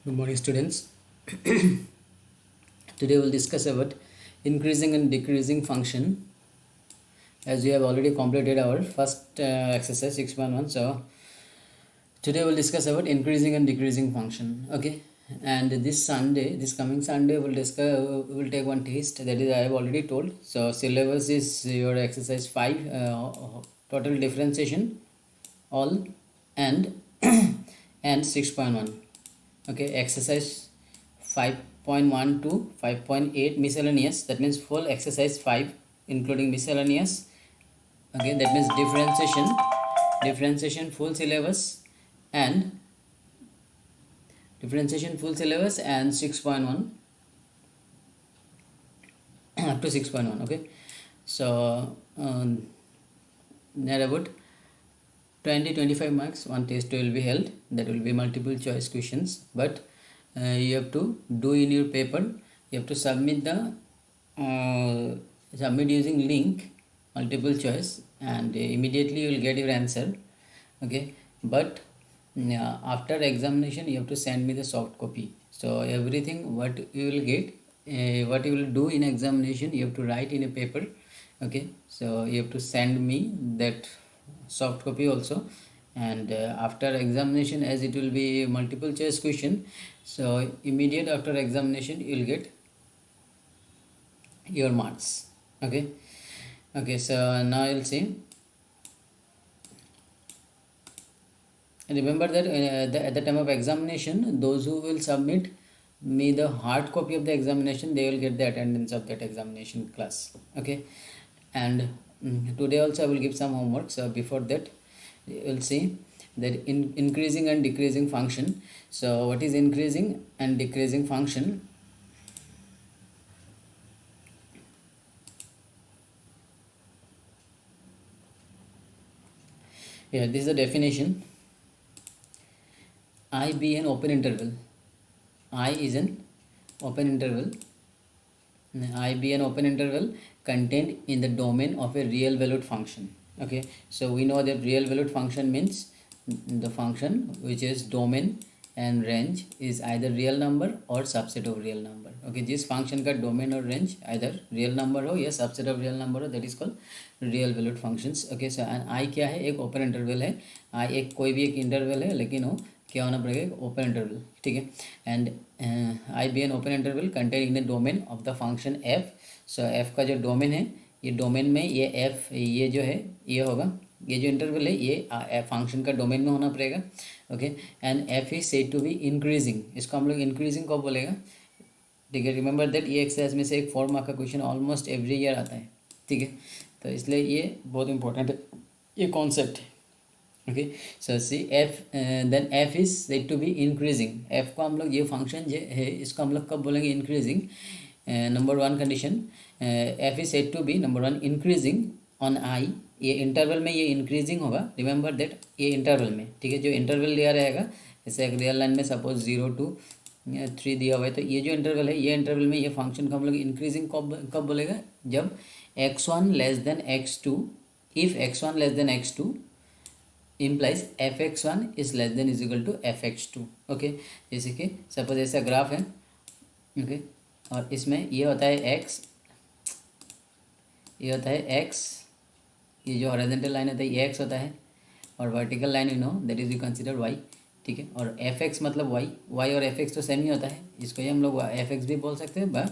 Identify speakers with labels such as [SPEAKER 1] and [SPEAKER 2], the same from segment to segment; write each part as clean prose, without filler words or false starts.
[SPEAKER 1] Good morning, students. Today we'll discuss about increasing and decreasing function. As we have already completed our first exercise 6.1, so today we'll discuss about increasing and decreasing function. Okay, and this coming Sunday, we'll take one test. That is, I have already told. So syllabus is your exercise 5, total differentiation, all, and and 6.1. Okay, exercise 5.1 to 5.8 miscellaneous, that means full exercise 5 including miscellaneous. Okay, that means differentiation full syllabus and differentiation full syllabus and 6.1 up to 6.1. Okay, so there about 20-25 marks one test will be held, that will be multiple choice questions, but you have to do in your paper. You have to submit submit using link, multiple choice, and immediately you will get your answer. Okay, but after examination you have to send me the soft copy. So everything what you will get, what you will do in examination, you have to write in a paper. Okay, so you have to send me that soft copy also. And after examination, as it will be multiple choice question, so immediate after examination you will get your marks. Okay, so now you'll see. Remember that at the time of examination, those who will submit me the hard copy of the examination, they will get the attendance of that examination class. Okay, and today also I will give some homework. So before that, you will see that increasing and decreasing function. So what is increasing and decreasing function? Yeah, this is the definition. I be an open interval. I is an open interval. I be an open interval contained in the domain of a real valued function. Okay, so we know that real valued function means the function which is domain and range is either real number or subset of real number. Okay, जिस function का domain और range either real number हो या subset of real number हो, that is called real valued functions. Okay, so and I क्या है, एक open interval है. I एक कोई भी एक interval है, लेकिन वो क्या होना पड़ेगा, एक ओपन इंटरवल. ठीक है, and I be an open interval contain in the domain of the function f. So f का जो डोमेन है, ये डोमेन में ये एफ, ये जो है ये होगा, ये जो इंटरवल है ये फंक्शन का डोमेन में होना पड़ेगा. Okay, and F is said to be increasing. इसको हम लोग इंक्रीजिंग कब बोलेगा? ठीक है, रिमेंबर दैट ये एक्सरसाइज में से एक 4 मार्क का क्वेश्चन ऑलमोस्ट एवरी ईयर आता है. ठीक है, तो इसलिए ये बहुत इंपॉर्टेंट है, ये कॉन्सेप्ट है. Okay, so see f, then f is said to be increasing. F को हम लोग, ये फंक्शन जो है इसको हम लोग कब बोलेंगे? Increasing. Number 1 condition, f is said to be number 1 increasing on I. ये इंटरवल में ये इंक्रीजिंग होगा. रिमेंबर दैट ये इंटरवल में, ठीक है, जो इंटरवल दिया रहेगा, जैसे एक रियल लाइन में सपोज 0 to 3 दिया हुआ है, तो ये जो इंटरवल है, ये इंटरवल में ये फंक्शन को हम लोग इंक्रीजिंग कब बोलेगा? जब x1 less than x2, if x1 less than x2 implies fx1 is less than is equal to fx2. Okay, जैसे कि सपोज ऐसा ग्राफ है. ओके, और इसमें ये होता है x, ये होता है x, ये जो हॉरिजॉन्टल लाइन होता है ये x होता है, और vertical line you know that is you consider y. ठीक है, और fx मतलब y और fx तो सेम ही होता है. इसको ही हम लोग fx भी बोल सकते हैं,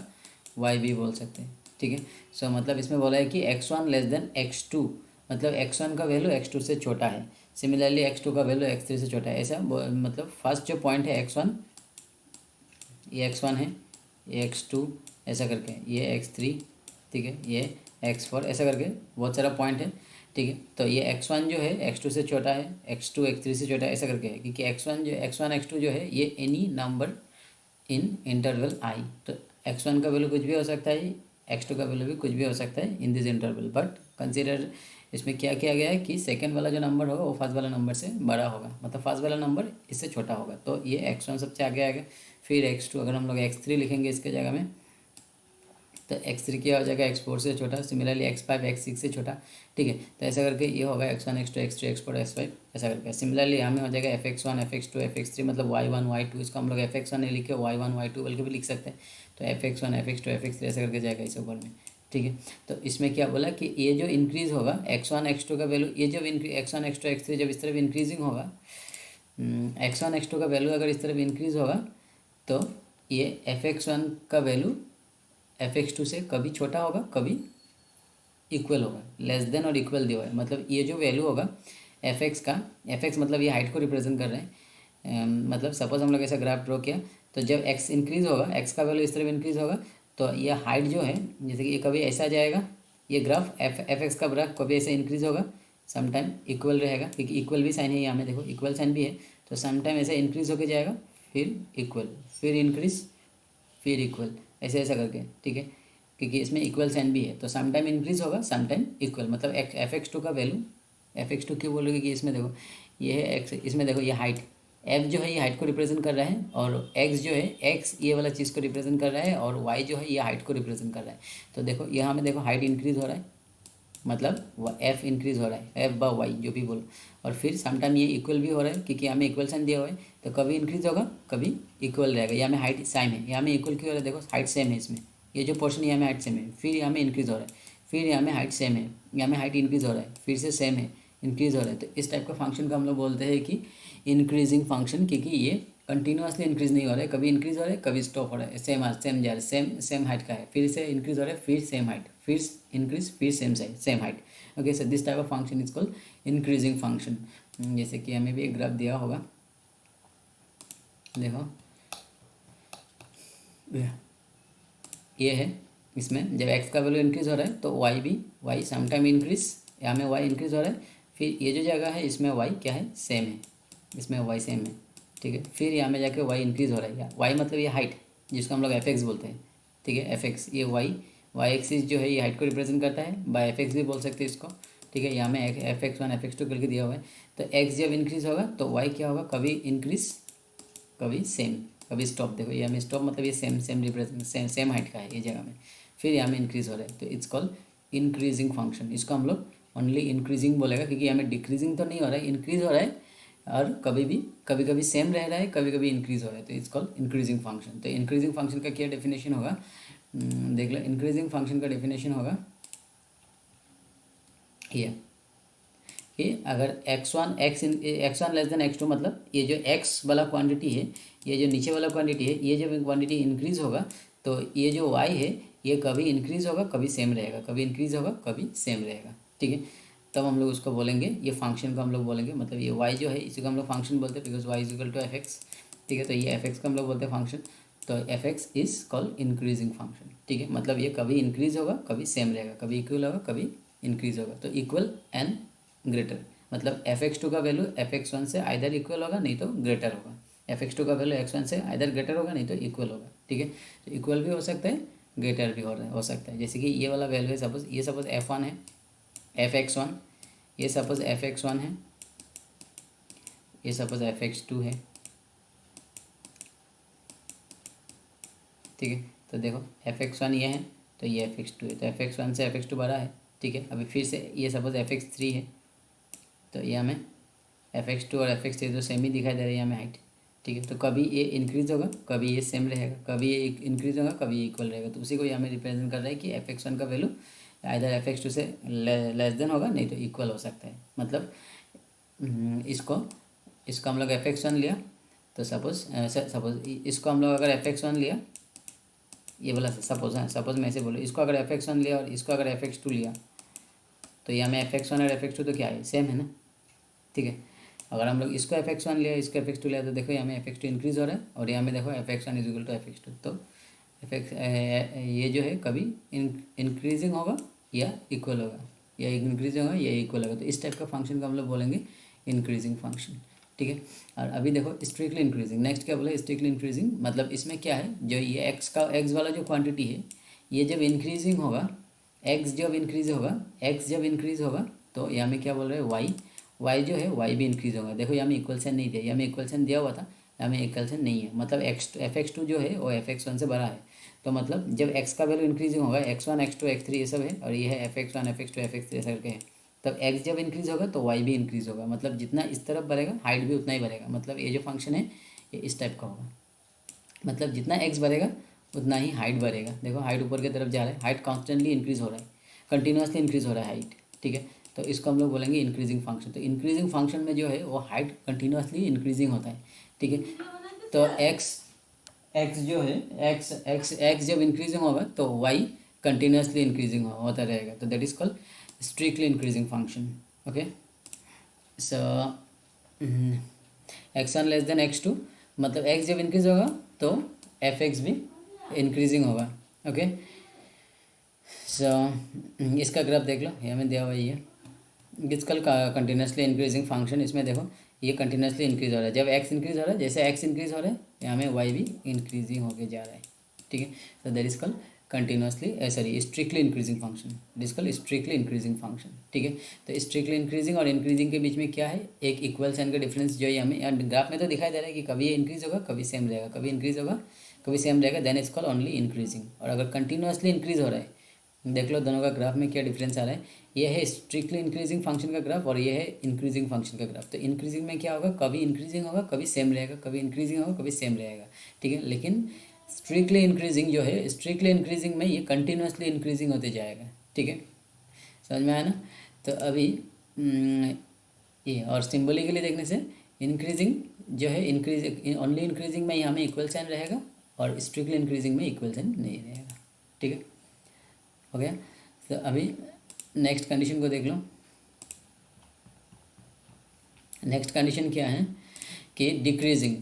[SPEAKER 1] y भी बोल सकते हैं. ठीक है, सो मतलब इसमें बोला है कि x1 लेस देन x2, मतलब x1 का वैल्यू x2 से छोटा है. सिमिलरली x2 का वैल्यू x3 से छोटा है. ऐसा मतलब फर्स्ट जो पॉइंट है x1, ये x1 है, ये x2 ऐसा करके, ये x3, ठीक है, ये x4 ऐसा करके बहुत सारा पॉइंट है. ठीक है, तो ये x1 जो है x2 से छोटा है, x2 x3 से छोटा है, ऐसा करके है, क्योंकि x1 x2 जो है ये any number in interval i. तो x1 का वैल्यू कुछ भी हो सकता है, x2 का वैल्यू भी कुछ भी हो सकता है in this interval. But consider इसमें क्या किया गया है कि सेकंड वाला जो नंबर होगा वो फर्स्ट वाला नंबर से बड़ा होगा, मतलब फर्स्ट वाला नंबर इससे छोटा होगा. तो ये x1 सबसे आगे आएगा, फिर x2. अगर हम लोग x3 लिखेंगे इसके जगह में, तो x3 क्या हो जाएगा x4 से छोटा, सिमिलरली x5 x6 से छोटा, ठीक है। तो ऐसा करके ये होगा x1 x2 x3 x4 x5 ऐसा करके। सिमिलरली हमें हो जाएगा fx1 fx2 fx3 मतलब y1 y2, इसको हम लोग fx1 नहीं लिख के y1 y2 बोल के भी लिख सकते हैं। तो fx1 fx2 fx3 ऐसा करके जाएगा इस ऊपर में, ठीक है। तो इसमें क्या बोला कि ये जो इंक्रीज़ होगा x1 x2 का वैल्यू, ये जब x1 x2 x3 जब इस तरफ इंक्रीजिंग होगा, x1 x2 का वैल्यू अगर इस तरफ इंक्रीज़ होगा तो ये fx1 का वैल्यू fx2 से कभी छोटा होगा कभी इक्वल होगा, लेस देन और इक्वल दिया हुआ है। मतलब ये जो वैल्यू होगा fx का, fx मतलब ये हाइट को रिप्रेजेंट कर रहे हैं। मतलब सपोज हम लोग ऐसा ग्राफ ड्रॉ किया, तो जब x इंक्रीज़ होगा, x का वैल्यू इस तरफ इंक्रीज़ होगा, तो ये हाइट जो है जैसे कि ये कभी ऐसा जाएगा, ये ग्राफ fx का ग्राफ कभी ऐसे इंक्रीज़ होगा, समटाइम इक्वल रहेगा, क्योंकि इक्वल भी साइन है यहाँ में, देखो इक्वल साइन भी है। तो समटाइम ऐसे इंक्रीज़ होके जाएगा, फिर इक्वल, फिर इंक्रीज़, फिर इक्वल, ऐसे ऐसा करके, ठीक है। क्योंकि इसमें इक्वल साइन भी है, तो समटाइम इंक्रीज़ होगा समटाइम इक्वल। मतलब fx2 का वैल्यू, fx2 क्यों बोलोगे कि इसमें देखो ये है x, इसमें देखो ये हाइट f जो है ये हाइट को रिप्रेजेंट कर रहा है, और x जो है x ये वाला चीज़ को रिप्रेजेंट कर रहा है, और y जो है ये हाइट को रिप्रेजेंट कर रहा है। तो देखो यहाँ में देखो हाइट इंक्रीज़ हो रहा है, मतलब f इंक्रीज़ हो रहा है, f बाय y जो भी बोलो, और फिर समटाइम ये इक्वल भी हो रहा है क्योंकि यहाँ में इक्वल साइन दिया हुआ है। तो कभी इंक्रीज़ होगा कभी इक्वल रहेगा। यहाँ में हाइट सेम है, यहाँ में इक्वल क्यों हो रहा है, देखो हाइट सेम है इसमें, ये जो पोर्शन यहाँ में हाइट सेम है, फिर यहाँ में इंक्रीज़ हो रहा है, फिर यहाँ में हाइट सेम है, यहाँ में हाइट इंक्रीज़ हो रहा है, फिर से सेम है, इंक्रीज़ हो रहा है। तो इस टाइप का फंक्शन को हम लोग बोलते हैं कि इंक्रीजिंग फंक्शन, क्योंकि ये कंटिन्यूसली इंक्रीज़ नहीं हो रहा है, कभी इंक्रीज़ हो रहा है कभी स्टॉप हो रहा है, सेम जा रहा है, सेम हाइट का है, फिर से इंक्रीज़ हो रहा है, फिर सेम हाइट, फिर इंक्रीज, फिर same height. Okay, so this type of function is called increasing function. जैसे कि हमें भी एक ग्राफ दिया होगा, देखो ये है, इसमें जब x का वैल्यू इंक्रीज़ हो रहा है तो y समटाइम इंक्रीज, यहाँ में y इंक्रीज़ हो रहा है, फिर ये जो जगह है इसमें y क्या है, सेम है, इसमें y सेम है, ठीक है। फिर यहाँ में जाके y इंक्रीज़ हो रहा है, y मतलब ये हाइट जिसको हम लोग fx बोलते हैं, ठीक है। fx ये y एक्सिस जो है ये हाइट को रिप्रेजेंट करता है, बाय fx भी बोल सकते हैं इसको, ठीक है। यहाँ में fx1 fx2 करके दिया हुआ है। तो x जब इंक्रीज़ होगा तो y क्या होगा, कभी इंक्रीज कभी सेम कभी स्टॉप। देखो यहाँ में स्टॉप मतलब ये सेम रिप्रेजेंट सेम हाइट का है ये जगह में, फिर यहाँ में इंक्रीज़ हो रहा है, तो इट्स कॉल्ड इंक्रीजिंग फंक्शन। इसको हम लोग ओनली इंक्रीजिंग बोलेगा क्योंकि यहाँ में डिक्रीजिंग तो नहीं हो रहा है, इंक्रीज़ हो रहा है, और कभी कभी सेम रह रहा है, कभी कभी इंक्रीज़ हो रहा है, तो इट्स कॉल्ड इंक्रीजिंग फंक्शन। तो इंक्रीजिंग फंक्शन का क्या डेफिनेशन होगा, देख लो। इंक्रीजिंग फंक्शन का डेफिनेशन होगा ये कि अगर x1 लेस देन x2, मतलब ये जो x वाला क्वांटिटी है, ये जो नीचे वाला क्वांटिटी है, ये जब क्वांटिटी इंक्रीज़ होगा तो ये जो y है ये कभी इंक्रीज़ होगा कभी सेम रहेगा, कभी इंक्रीज़ होगा कभी सेम रहेगा, ठीक है। तब हम लोग उसको बोलेंगे, ये फंक्शन को हम लोग बोलेंगे, मतलब ये y जो है इसी को हम लोग फंक्शन बोलते हैं, because y is equal to fx, ठीक है। तो ये fx को हम लोग बोलते हैं फंक्शन, तो fx is called increasing function, ठीक है। मतलब ये कभी इंक्रीज़ होगा कभी सेम रहेगा, कभी इक्वल होगा कभी इंक्रीज़ होगा। तो इक्वल एंड ग्रेटर, मतलब fx2 का वैल्यू fx1 से आइदर इक्वल होगा नहीं तो ग्रेटर होगा, fx2 का वैल्यू x1 से आइदर ग्रेटर होगा नहीं तो इक्वल होगा, ठीक है। तो इक्वल भी हो सकता है, ग्रेटर भी हो सकता है। जैसे कि ये वाला वैल्यू है, सपोज ये सपोज f1 है, fx1, ये सपोज fx1 है, ये सपोज fx2 है, ठीक है। तो देखो fx1 ये है तो ये fx2 है, तो fx1 से fx2 बड़ा है, ठीक है। अभी फिर से ये सपोज fx3 है, तो ये हमें fx2 और fx3 तो सेम ही दिखाई दे रहा है यहाँ में हाइट, ठीक है। तो कभी ये इंक्रीज़ होगा कभी ये सेम रहेगा, कभी ये इंक्रीज़ होगा कभी ये इक्वल रहेगा। तो उसी को यहाँ में रिप्रेजेंट कर रहा है कि fx1 का वैल्यू आइदर fx2 से लेस देन होगा नहीं तो इक्वल हो सकता है। मतलब इसको हम लोग fx1 लिया, तो सपोज इसको हम लोग अगर fx1 लिया, ये वाला सपोज है, सपोज मैं ऐसे बोलूँ, इसको अगर fx1 लिया और इसको अगर fx2 लिया, तो यहाँ में fx1 और fx2 तो क्या है, सेम है ना, ठीक है। अगर हम लोग इसको fx1 लिया इसको fx2 लिया, तो देखो यहाँ में fx2 इंक्रीज़ हो रहा है, और यहाँ में देखो fx1 is equal to fx2, तो ये जो है कभी इंक्रीजिंग होगा या इक्वल होगा, या इंक्रीज होगा या इक्वल होगा। तो इस टाइप का फंक्शन को हम लोग बोलेंगे इंक्रीजिंग फंक्शन, ठीक है। और अभी देखो स्ट्रिक्टली इंक्रीजिंग, नेक्स्ट क्या बोला, स्ट्रिक्टली इंक्रीजिंग। मतलब इसमें क्या है, जो ये एक्स वाला जो क्वांटिटी है ये जब इंक्रीजिंग होगा, एक्स जब इंक्रीज़ होगा तो यहाँ में क्या बोल रहे हैं, y जो है y भी इंक्रीज़ होगा। देखो यहाँ में इक्वल साइन नहीं दिया, यहाँ में इक्वल साइन दिया हुआ था, यहाँ में इक्वल साइन नहीं है, मतलब fx2 जो है वो fx1 से बड़ा है। तो मतलब जब x का वैल्यू इंक्रीजिंग होगा, x1 x2 x3 ये सब है, और ये है fx1 fx2 fx3 ऐसा करके है, तब x जब इंक्रीज होगा तो y भी इंक्रीज होगा। मतलब जितना इस तरफ बढ़ेगा हाइट भी उतना ही बढ़ेगा। मतलब ये जो फंक्शन है ये इस टाइप का होगा। मतलब जितना x बढ़ेगा उतना ही हाइट बढ़ेगा। देखो हाइट ऊपर की तरफ जा रहा है, हाइट कॉन्स्टेंटली इंक्रीज हो रहा है, कंटिन्यूसली इंक्रीज हो रहा है हाइट, ठीक है। तो इसको हम लोग बोलेंगे इंक्रीजिंग फंक्शन। तो इंक्रीजिंग फंक्शन में जो है वो हाइट कंटिन्यूसली इंक्रीजिंग होता है, ठीक है। तो एक्स जो है एक्स जब इंक्रीजिंग होगा तो वाई कंटिन्यूसली इंक्रीजिंग होता रहेगा। तो that is called strictly increasing function. Okay, so x1 less than x2, मतलब x जब इंक्रीज होगा तो fx भी इंक्रीजिंग होगा। ओके, सो इसका ग्राफ देख लो, ये हमें दिया हुआ ही है। इट्स कल कंटिन्यूसली इंक्रीजिंग फंक्शन। इसमें देखो ये कंटिन्यूसली इंक्रीज हो रहा है। जब x इंक्रीज हो रहा है, जैसे x इंक्रीज हो रहा है यहाँ में y भी इंक्रीजिंग होके जा रहा है, ठीक है। तो that is called continuously sorry strictly increasing function. That is called strictly increasing function, ठीक है। तो स्ट्रिक्टली इंक्रीजिंग और इंक्रीजिंग के बीच में क्या है, एक इक्वल साइन का डिफरेंस जो है हमें ग्राफ में तो दिखाई दे रहा है कि कभी ये इंक्रीज होगा कभी सेम रहेगा, कभी इंक्रीज होगा कभी सेम रहेगा, then it's called only increasing. और अगर कंटिन्यूसली इंक्रीज हो रहा है, देख लो दोनों का ग्राफ में क्या डिफरेंस आ रहा है। ये है स्ट्रिक्टली इंक्रीजिंग फंक्शन का ग्राफ और ये है इंक्रीजिंग फंक्शन का ग्राफ। तो इंक्रीजिंग में क्या होगा, कभी इंक्रीजिंग होगा कभी सेम रहेगा, कभी इंक्रीजिंग होगा कभी सेम रहेगा, ठीक है। लेकिन स्ट्रिक्टली इंक्रीजिंग जो है, स्ट्रिक्टली इंक्रीजिंग में ये कंटिन्यूसली इंक्रीजिंग होते जाएगा, ठीक है। समझ में आया ना। तो अभी ये और सिम्बॉलिकली देखने से इंक्रीजिंग जो है इंक्रीज ओनली इंक्रीजिंग में यहाँ में इक्वल साइन रहेगा और स्ट्रिक्टली इंक्रीजिंग में इक्वल साइन नहीं रहेगा, ठीक है। हो गया। तो अभी नेक्स्ट कंडीशन को देख लो। नेक्स्ट कंडीशन क्या है कि डिक्रीजिंग,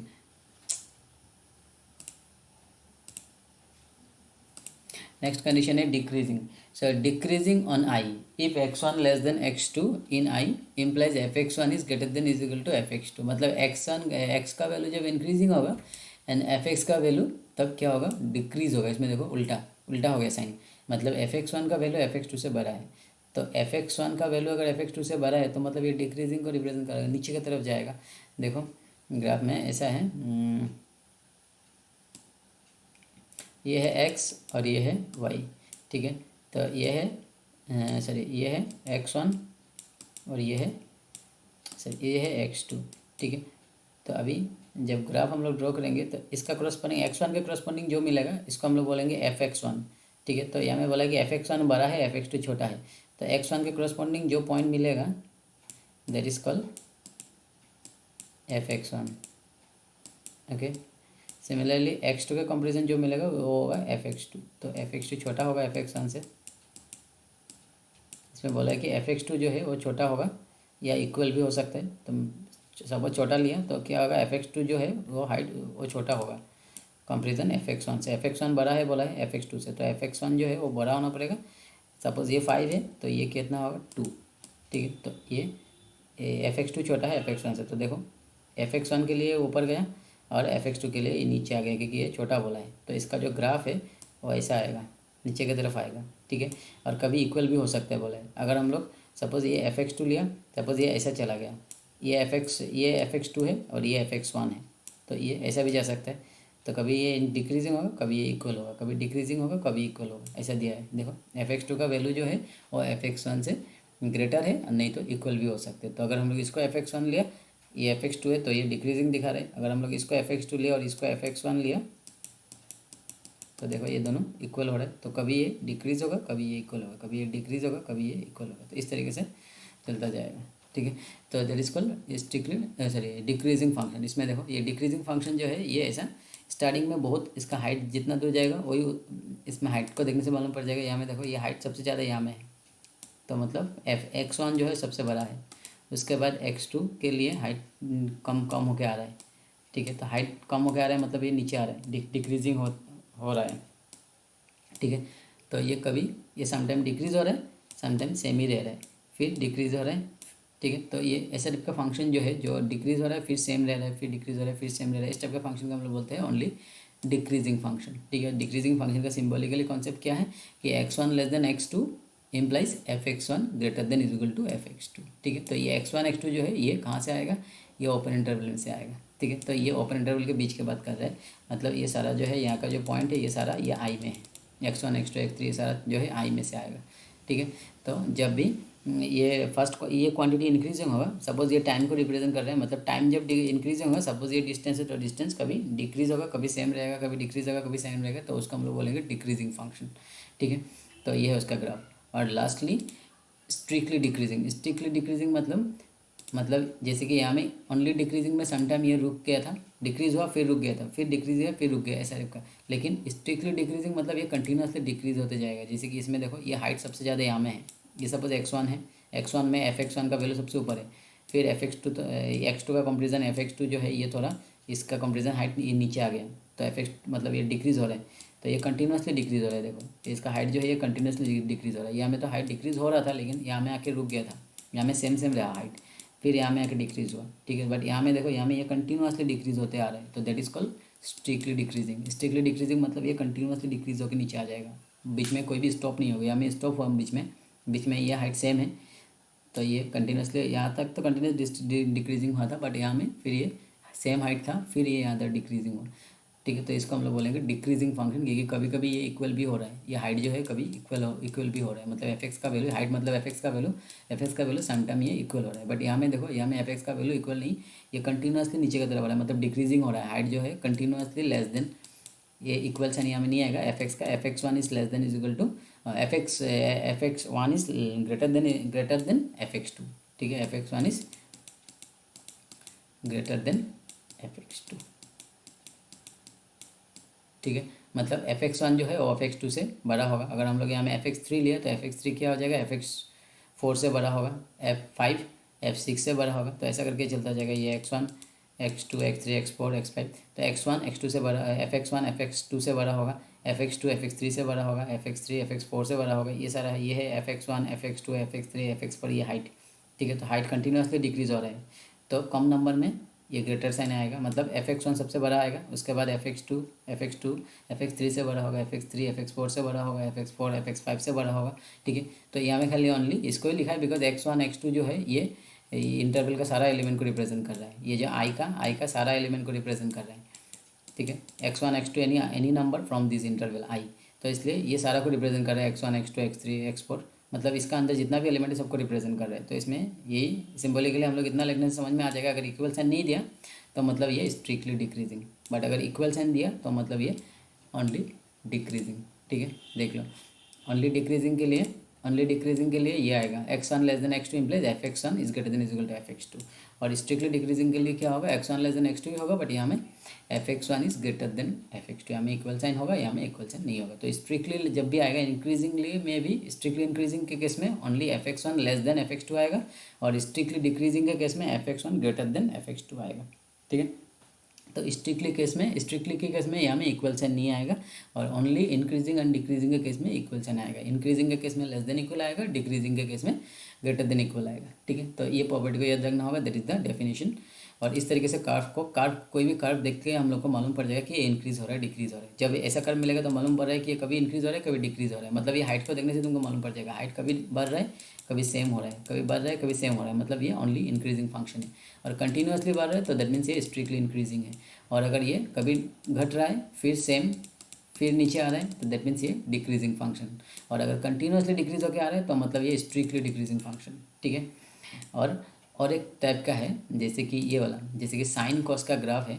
[SPEAKER 1] नेक्स्ट कंडीशन है decreasing. So decreasing on I if x1 less than x2 in I implies fx1 is greater than is equal to fx2। मतलब x का वैल्यू जब इंक्रीजिंग होगा एंड fx का value तब क्या होगा, डिक्रीज होगा। इसमें देखो उल्टा उल्टा हो गया साइन। मतलब fx1 का वैल्यू fx2 से बड़ा है, तो fx1 का वैल्यू अगर fx2 से बड़ा है तो मतलब ये डिक्रीजिंग को रिप्रेजेंट करेगा, नीचे की तरफ जाएगा। देखो ग्राफ में ऐसा है, ये है x और ये है y, ठीक है। तो ये है सॉरी ये है x1 और ये है सॉरी ये है x2, ठीक है। तो अभी जब ग्राफ हम लोग ड्रॉ करेंगे तो इसका क्रॉसपोंडिंग x1 के क्रॉसपोंडिंग जो मिलेगा इसको हम लोग बोलेंगे fx1, ठीक है। तो यहाँ में बोला कि fx1 बड़ा है fx2 छोटा है, तो x1 के क्रॉसपोंडिंग जो पॉइंट मिलेगा that is called fx1। Okay, similarly x2 के कंपेरिजन जो मिलेगा वो होगा fx2। तो fx2 छोटा होगा fx1 से। इसमें बोला है कि fx2 जो है वो छोटा होगा या इक्वल भी हो सकता है। तो सपोज छोटा लिया तो क्या होगा, fx2 जो है वो हाइट वो छोटा होगा कंपेरिजन fx1 से। fx1 बड़ा है बोला है fx2 से, तो fx1 जो है वो बड़ा होना पड़ेगा। सपोज ये 5 है तो ये कितना होगा 2, ठीक है। तो ये fx2 छोटा है fx1 से, तो देखो fx1 के लिए ऊपर गया और fx2 के लिए ये नीचे आ गया क्योंकि ये छोटा बोला है। तो इसका जो ग्राफ है वो ऐसा आएगा, नीचे की तरफ आएगा, ठीक है। और कभी इक्वल भी हो सकता है बोला है। अगर हम लोग सपोज़ ये fx2 लिया, सपोज़ ये ऐसा चला गया, ये fx2 है और ये fx1 है, तो ये ऐसा भी जा सकता है। तो कभी ये डिक्रीजिंग होगा कभी ये इक्वल होगा, कभी डिक्रीजिंग होगा कभी इक्वल होगा, ऐसा दिया है। देखो fx2 का वैल्यू जो है वो fx1 से ग्रेटर है और नहीं तो इक्वल भी हो सकते हैं। तो अगर हम लोग इसको fx1 लिया, ये fx2 है तो ये डिक्रीजिंग दिखा रहा है। अगर हम लोग इसको fx2 लिया और इसको fx1 लिया तो देखो ये दोनों इक्वल हो रहा है। तो कभी ये डिक्रीज होगा कभी ये इक्वल होगा, कभी ये डिक्रीज होगा कभी ये इक्वल होगा, तो इस तरीके से चलता जाएगा, ठीक है। तो that is called strictly sorry decreasing function. इसमें देखो ये डिक्रीजिंग फंक्शन जो है ये ऐसा स्टार्टिंग में बहुत इसका हाइट जितना दूर जाएगा वही इसमें हाइट को देखने से मालूम पड़ जाएगा। यहाँ में देखो ये हाइट सबसे ज़्यादा यहाँ में है, तो मतलब x1 जो है सबसे बड़ा है। उसके बाद x2 के लिए हाइट कम कम होके आ रहा है, ठीक है। तो हाइट कम होके आ रहा है मतलब ये नीचे आ रहा है, डिक्रीजिंग हो रहा है, ठीक है। तो ये कभी ये समटाइम डिक्रीज हो रहा है समटाइम सेम ही रह रहा है, फिर डिक्रीज हो रहा है, ठीक है। तो ये ऐसा टाइप का फंक्शन जो है जो डिक्रीज हो रहा है फिर सेम रह रहा है, फिर डिक्रीज हो रहा है फिर सेम रह रहा है, इस टाइप का फंक्शन को हम लोग बोलते हैं ओनली डिक्रीजिंग फंक्शन, ठीक है। डिक्रीजिंग फंक्शन का सिम्बॉलिकली कॉन्सेप्ट क्या है कि x1 less than x2 implies fx1 greater than is equal to fx2, ठीक है। तो ये x1 x2 जो है ये कहाँ से आएगा, ये ओपन इंटरवल में से आएगा, ठीक है। तो ये ओपन इंटरवल के बीच की बात कर रहा है, मतलब ये सारा जो है यहाँ का जो पॉइंट है ये सारा ये आई में है, x1 x2 x3 ये सारा जो है आई में से आएगा, ठीक है। तो जब भी ये फर्स्ट ये क्वांटिटी इंक्रीजिंग होगा, सपोज ये टाइम को रिप्रेजेंट कर रहे हैं, मतलब टाइम जब इंक्रीजिंग होगा, सपोज ये डिस्टेंस है तो डिस्टेंस कभी डिक्रीज होगा, कभी सेम रहेगा, कभी डिक्रीज होगा, कभी सेम रहेगा, तो उसको हम लोग बोलेंगे डिक्रीजिंग फंक्शन, ठीक है। तो ये है उसका ग्राफ। और लास्टली स्ट्रिक्टली डिक्रीजिंग मतलब जैसे कि यहाँ में ओनली डिक्रीजिंग में समटाइम ये रुक गया था, डिक्रीज हुआ फिर रुक गया था, फिर डिक्रीज हुआ फिर रुक गया, ऐसा टाइप का। लेकिन स्ट्रिक्टली डिक्रीजिंग मतलब ये कंटिन्यूसली डिक्रीज होते जाएगा। जैसे कि इसमें देखो ये हाइट सबसे ज़्यादा यहाँ में है, ये सपोज x1 है, x1 में fx1 का वैल्यू सबसे ऊपर है, फिर fx2 तो x2 का कंपेरिजन fx2 जो है ये थोड़ा इसका कंपेरिजन हाइट ये नीचे आ गया, तो fx मतलब ये डिक्रीज़ हो रहा है, तो ये कंटिन्यूसली डिक्रीज़ हो रहा है। देखो तो इसका हाइट जो है ये कंटिन्यूसली डिक्रीज़ हो रहा है। यहाँ में तो हाइट डिक्रीज़ हो रहा था, लेकिन यहाँ में आके रुक गया था, यहाँ में सेम रहा हाइट, फिर यहाँ में आके डिक्रीज़ हुआ, ठीक है। बट यहाँ में देखो यहाँ में ये कंटिन्यूसली डिक्रीज़ होते आ रहा है, तो that is called strictly decreasing मतलब ये कंटिन्यूसली डिक्रीज़ होकर नीचे आ जाएगा, बीच में कोई भी स्टॉप नहीं होगा। यहाँ में स्टॉप हुआ बीच में ये हाइट सेम है, तो ये कंटिन्यूसली यहाँ तक तो कंटिन्यूस डिक्रीजिंग हुआ था, बट यहाँ में फिर ये सेम हाइट था, फिर ये यहाँ तक डिक्रीजिंग हुआ, ठीक है। तो इसको हम लोग बोलेंगे डिक्रीजिंग फंक्शन, क्योंकि कभी कभी ये इक्वल भी हो रहा है, ये हाइट जो है कभी इक्वल भी हो रहा है, मतलब एफ का वैल्यू हाइट मतलब एफ का वैल्यू समटाइम ये इक्वल हो रहा है। बट यहाँ में देखो यहाँ में एफ का वैल्यू इक्वल नहीं, ये कंटिन्यूसली नीचे की तरफ आ रहा है, मतलब डिक्रीजिंग हो रहा है, हाइट जो है कंटिन्यूसली लेस देन, ये इक्वल साइन यहाँ में नहीं आएगा, fx1 is less than is equal to fx1 is greater than fx2, ठीक है। fx1 is greater than fx2, ठीक है। मतलब fx1 जो है वो fx2 से बड़ा होगा। अगर हम लोग यहाँ में fx3 लिया तो fx3 क्या हो जाएगा, fx4 से बड़ा होगा, f5 f6 से बड़ा होगा, तो ऐसा करके चलता जाएगा। ये x1 x2 x3 x4 x5, तो x1 x2 से बड़ा, fx1 fx2 से बड़ा होगा, fx2 fx3 से बड़ा होगा, fx3 fx4 से बड़ा होगा, ये सारा ये है fx1 fx2 fx3 fx4 ये हाइट, ठीक है। तो हाइट कंटिन्यूसली डिक्रीज हो रहा है, तो कम नंबर में ये ग्रेटर साइन आएगा, मतलब fx1 सबसे बड़ा आएगा, उसके बाद fx2 fx3 से बड़ा होगा, fx3 fx4 से बड़ा होगा, fx4 fx5 से बड़ा होगा, ठीक है। तो यहाँ में खाली ओनली इसको ही लिखा है, बिकॉज x1 x2 जो है ये इंटरवल का सारा एलिमेंट को रिप्रेजेंट कर रहा है, ये जो आई का सारा एलिमेंट को रिप्रेजेंट कर रहा है, ठीक है। x1 x2 any number from this interval I, तो इसलिए ये सारा को रिप्रेजेंट कर रहा है, x1 x2 x3 x4, मतलब इसका अंदर जितना भी एलिमेंट है सबको रिप्रेजेंट कर रहा है। तो इसमें यही सिंबॉलिकली हम लोग इतना लिखने से समझ में आ जाएगा। अगर इक्वल साइन नहीं दिया तो मतलब ये स्ट्रिक्टली डिक्रीजिंग, बट अगर इक्वल साइन दिया तो मतलब ये ओनली डिक्रीजिंग, ठीक है। देख लो, ओनली डिक्रीजिंग के लिए ये आएगा, x1 less than x2 implies fx1 is greater than is equal to fx2, और स्ट्रिक्टली डिक्रीजिंग के लिए क्या होगा, x1 लेस देन x2 ही होगा, बट यहाँ में fx1 is greater than fx2, यहाँ में इक्वल साइन होगा, यहाँ में इक्वल साइन नहीं होगा। तो स्ट्रिक्टली जब भी आएगा इंक्रीजिंगली में भी, स्ट्रिक्टली इंक्रीजिंग के केस में only fx1 less than fx2 आएगा, और स्ट्रिक्टली डिक्रीजिंग के केस में fx1 ग्रेटर देन fx2 आएगा, ठीक है। तो स्ट्रिक्टली के केस में यहाँ में इक्वल साइन नहीं आएगा, और ओनली इंक्रीजिंग एंड डिक्रीजिंग के केस में इक्वल साइन आएगा। इंक्रीजिंग के केस में लेस देन इक्वल आएगा, डिक्रीजिंग के केस में ग्रेटर देन इक्वल आएगा, ठीक है। तो ये प्रॉपर्टी को याद रखना होगा, दैट इज द डेफिनेशन। और इस तरीके से कर्व कोई भी कर्व देख के हम लोग को मालूम पड़ जाएगा कि ये इंक्रीज हो रहा है डिक्रीज हो रहा है। जब ऐसा कर्व मिलेगा तो मालूम पड़ रहा है कि ये कभी इंक्रीज हो रहा है कभी डिक्रीज हो रहा है, मतलब ये हाइट को देखने से तुमको मालूम पड़ जाएगा, हाइट कभी बढ़ रहा है कभी सेम हो रहा है, कभी बढ़ रहा है कभी सेम हो रहा है, मतलब ये ओनली इंक्रीजिंग फंक्शन है। और कंटिन्यूसली बढ़ रहा है तो दैट मीन्स ये स्ट्रिक्टली इंक्रीजिंग है, और अगर ये कभी घट रहा है फिर सेम फिर नीचे आ रहा है तो दैट मीन्स ये डिक्रीजिंग फंक्शन, और अगर कंटिन्यूसली डिक्रीज होकर आ रहा है तो मतलब ये स्ट्रिक्टली डिक्रीजिंग फंक्शन, ठीक है। और एक टाइप का है, जैसे कि ये वाला, जैसे कि साइन कॉस का ग्राफ है,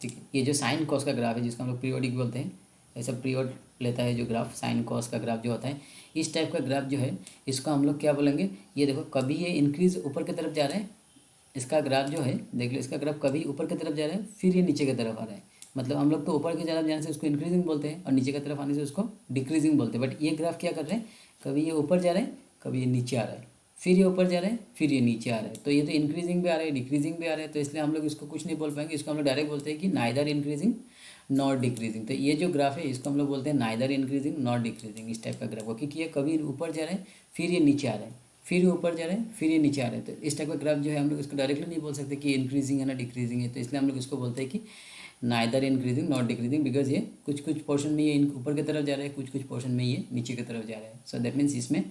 [SPEAKER 1] ठीक है। ये जो साइन कॉस का ग्राफ है जिसको हम लोग पीरियोडिक बोलते हैं, ऐसा पीरियड लेता है जो ग्राफ, साइन कॉस का ग्राफ जो होता है, इस टाइप का ग्राफ जो है इसको हम लोग क्या बोलेंगे, ये देखो कभी ये इंक्रीज ऊपर की तरफ जा रहा है, इसका ग्राफ जो है देख लो, इसका ग्राफ कभी ऊपर की तरफ जा रहा है फिर ये नीचे की तरफ आ रहा है, मतलब हम लोग तो ऊपर की तरफ जाने से उसको इंक्रीजिंग बोलते हैं, और नीचे की तरफ आने से उसको डिक्रीजिंग बोलते हैं। बट ये ग्राफ क्या कर रहे हैं, कभी ये ऊपर जा रहा है कभी ये नीचे आ रहा है, फिर ये ऊपर जा रहा है फिर ये नीचे आ रहा है, तो ये तो इंक्रीजिंग भी आ रहा है डिक्रीजिंग भी आ रहा है, तो इसलिए हम लोग इसको कुछ नहीं बोल पाएंगे, इसको हम लोग डायरेक्ट बोलते हैं कि नाइदर इंक्रीजिंग नॉट डिक्रीजिंग। तो ये जो ग्राफ है इसको हम लोग बोलते हैं नाइदर इंक्रीजिंग नॉट डिक्रीजिंग, इस टाइप का ग्राफ हो, क्योंकि ये कभी ऊपर जा रहा है फिर ये नीचे आ रहा है, फिर ऊपर जा रहा है फिर ये नीचे आ रहा है, तो इस टाइप का ग्राफ जो है हम लोग इसको डायरेक्टली नहीं बोल सकते कि इंक्रीजिंग है ना डिक्रीजिंग है, तो इसलिए हम लोग इसको बोलते हैं कि neither increasing not decreasing, because ये कुछ पोर्शन में ये ऊपर की तरफ जा रहा है, कुछ पोर्शन में ये नीचे की तरफ जा रहा है। सो दैट मीन्स इसमें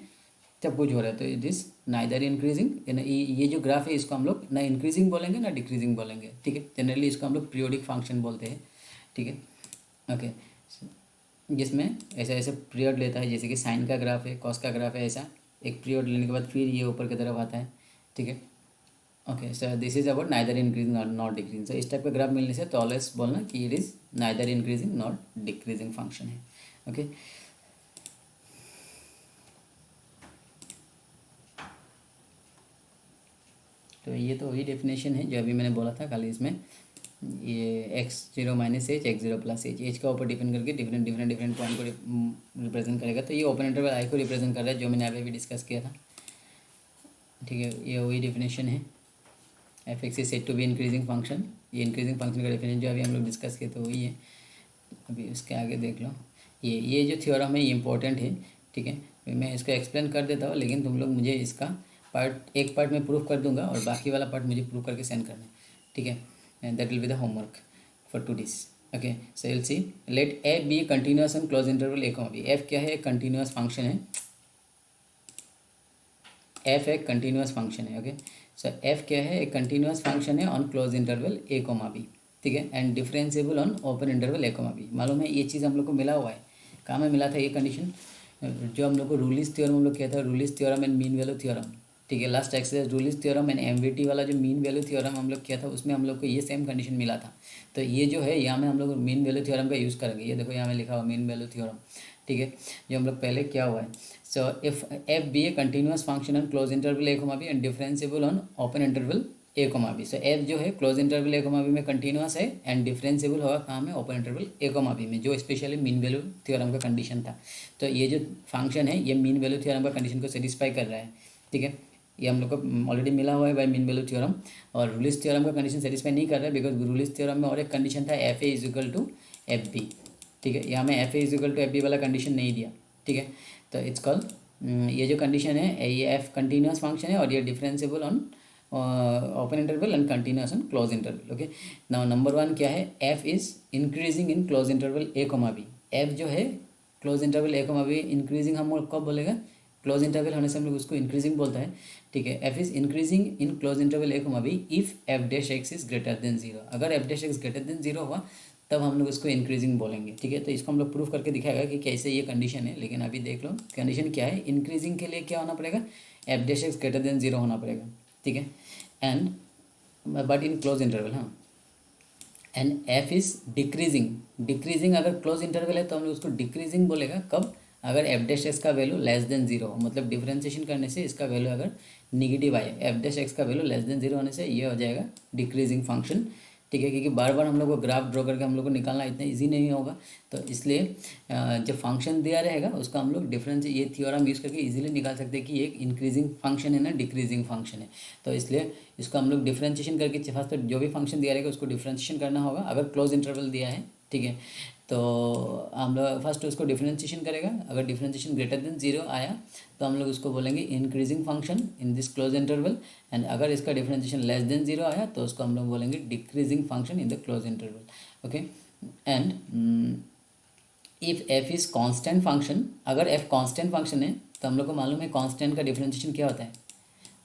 [SPEAKER 1] सब कुछ हो रहा है, तो इट इज़ नाइदर इंक्रीजिंग। ये जो ग्राफ है इसको हम लोग ना इंक्रीजिंग बोलेंगे ना डिक्रीजिंग बोलेंगे, ठीक है। जनरली इसको हम लोग पीरियोडिक फंक्शन बोलते हैं, ठीक है। ओके, जिसमें ऐसा ऐसा पीरियड लेता है, जैसे कि साइन का ग्राफ है, कॉस का ग्राफ है, ऐसा एक पीरियड लेने के बाद फिर ये ऊपर की तरफ आता है, ठीक है। Okay, so this is about neither increasing और नॉट डिक्रीजिंग। सो इस टाइप का ग्राफ मिलने से तो ऑलवेज बोलना कि it is neither increasing not decreasing function है। ओके, तो ये तो वही डेफिनेशन है जो अभी मैंने बोला था खाली इसमें ये x0 minus H, x0 plus H, H का ऊपर डिपेंड करके डिफरेंट पॉइंट को रिप्रेजेंट करेगा। तो ये ओपन इंटरवल आई को रिप्रेजेंट कर रहा है, जो मैंने अभी भी डिस्कस किया था, ठीक है। ये वही डेफिनेशन है, f x is said to be increasing function. ये इंक्रीजिंग फंक्शन का डेफिनेशन जो अभी हम लोग डिस्कस किए तो वही है। अभी उसके आगे देख लो, ये जो थ्योरम है ये इंपॉर्टेंट है, ठीक है। मैं इसको एक्सप्लेन कर देता हूँ, लेकिन तुम लोग मुझे इसका एक पार्ट में प्रूफ कर दूंगा और बाकी वाला पार्ट मुझे प्रूफ करके सेंड करना है, ठीक है। And that will be the homework for to this. Okay, so will see, let f be continuous and close interval A comma b. F क्या है? कंटिन्यूअस फंक्शन है, एफ एक कंटिन्यूअस फंक्शन है। ओके, सो एफ क्या है? एक continuous function है on close interval A comma b, ठीक है। And differentiable on open interval A comma b. मालूम है ये चीज़ हम लोग को मिला हुआ है, कहाँ में मिला था ये कंडीशन? जो हम लोग को रूलिस थ्योरम हम लोग किया था, Rolle's theorem and mean value theorem, ठीक है। Last exercise Rolle's theorem and MVT वाला जो मीन वैल्यू थ्योरम हम लोग किया था, उसमें हम लोग को ये सेम कंडीशन मिला था। तो ये जो है यहाँ में हम लोग मीन वैल्यू थ्योरम का यूज़ करेंगे। ये देखो यहाँ में लिखा हुआ मीन वैल्यू थ्योरम, ठीक है, जो हम लोग पहले किया हुआ है। So if f be a continuous function on close interval A comma b and differentiable on open interval A comma b. So f जो है क्लोज इंटरवल ए कॉमा बी में कंटिन्यूअस है एंड डिफरेंशिएबल होगा कहाँ में? ओपन इंटरवल ए comma b में, जो specially mean value theorem का कंडीशन था। तो ये जो फंक्शन है ये मीन वैल्यू थ्योरम का कंडीशन को सेटिस्फाई कर रहा है, ठीक है। ये हम लोग को ऑलरेडी मिला हुआ है बाय मीन वैल्यू थ्योरम। और रूलिस थ्योरम का कंडीशन सेटिस्फाई नहीं कर रहा है, बिकॉज रूलिस थ्योरम में और एक कंडीशन था f a is equal to F b, ठीक है। यहाँ में f a is equal to F b वाला कंडीशन नहीं दिया, ठीक है। तो इट्स कॉल्ड, ये जो कंडीशन है ये एफ कंटिन्यूअस फंक्शन है और ये differentiable on open interval and continuous on close interval. Okay, now number one क्या है? F is increasing in close interval A comma b. F जो है क्लोज इंटरवल ए कॉमा बी इंक्रीजिंग हम लोग कब बोलेगा? क्लोज इंटरवल होने से हम लोग उसको इंक्रीजिंग बोलता है, ठीक है। F is increasing in close interval A comma B if F dash X is greater than zero. अगर F dash X greater than zero हुआ तब हम लोग इसको इंक्रीजिंग बोलेंगे, ठीक है। तो इसको हम लोग प्रूफ करके दिखाएगा कि कैसे ये कंडीशन है। लेकिन अभी देख लो कंडीशन क्या है। इंक्रीजिंग के लिए क्या होना पड़ेगा? F dash X greater than zero होना पड़ेगा, ठीक है। And but in close interval, हाँ। And F is decreasing, decreasing अगर क्लोज इंटरवल है तो हम लोग उसको डिक्रीजिंग बोलेगा कब? अगर एफ डैश एक्स का वैल्यू लेस देन जीरो हो, मतलब डिफरेंशिएशन करने से इसका वैल्यू अगर निगेटिव आए, एफ डैश एक्स का वैल्यू लेस देन जीरो होने से ये हो जाएगा डिक्रीजिंग फंक्शन, ठीक है। क्योंकि बार बार हम लोग को ग्राफ ड्रॉ करके हम लोग को निकालना इतना इजी नहीं होगा, तो इसलिए जब फंक्शन दिया रहेगा उसका हम लोग डिफरेंस ये थ्योरम यूज़ करके इजीली निकाल सकते हैं कि ये एक इंक्रीजिंग फंक्शन है ना डिक्रीजिंग फंक्शन है। तो इसलिए इसको हम लोग डिफरेंशिएशन करके फर्स्ट तो जो भी फंक्शन दिया रहेगा उसको डिफरेंशिएशन करना होगा। अगर क्लोज इंटरवल दिया है, ठीक है, तो हम लोग फर्स्ट उसको डिफरेंशिएशन करेगा। अगर डिफरेंशिएशन ग्रेटर देन जीरो आया तो हम लोग उसको बोलेंगे increasing function in this close interval. And अगर इसका डिफरेंशिएशन लेस देन जीरो आया तो उसको हम लोग बोलेंगे decreasing function in the close interval. Okay, and if F is constant function, अगर एफ कांस्टेंट फंक्शन है तो हम लोग को मालूम है कांस्टेंट का डिफरेंशिएशन क्या होता है।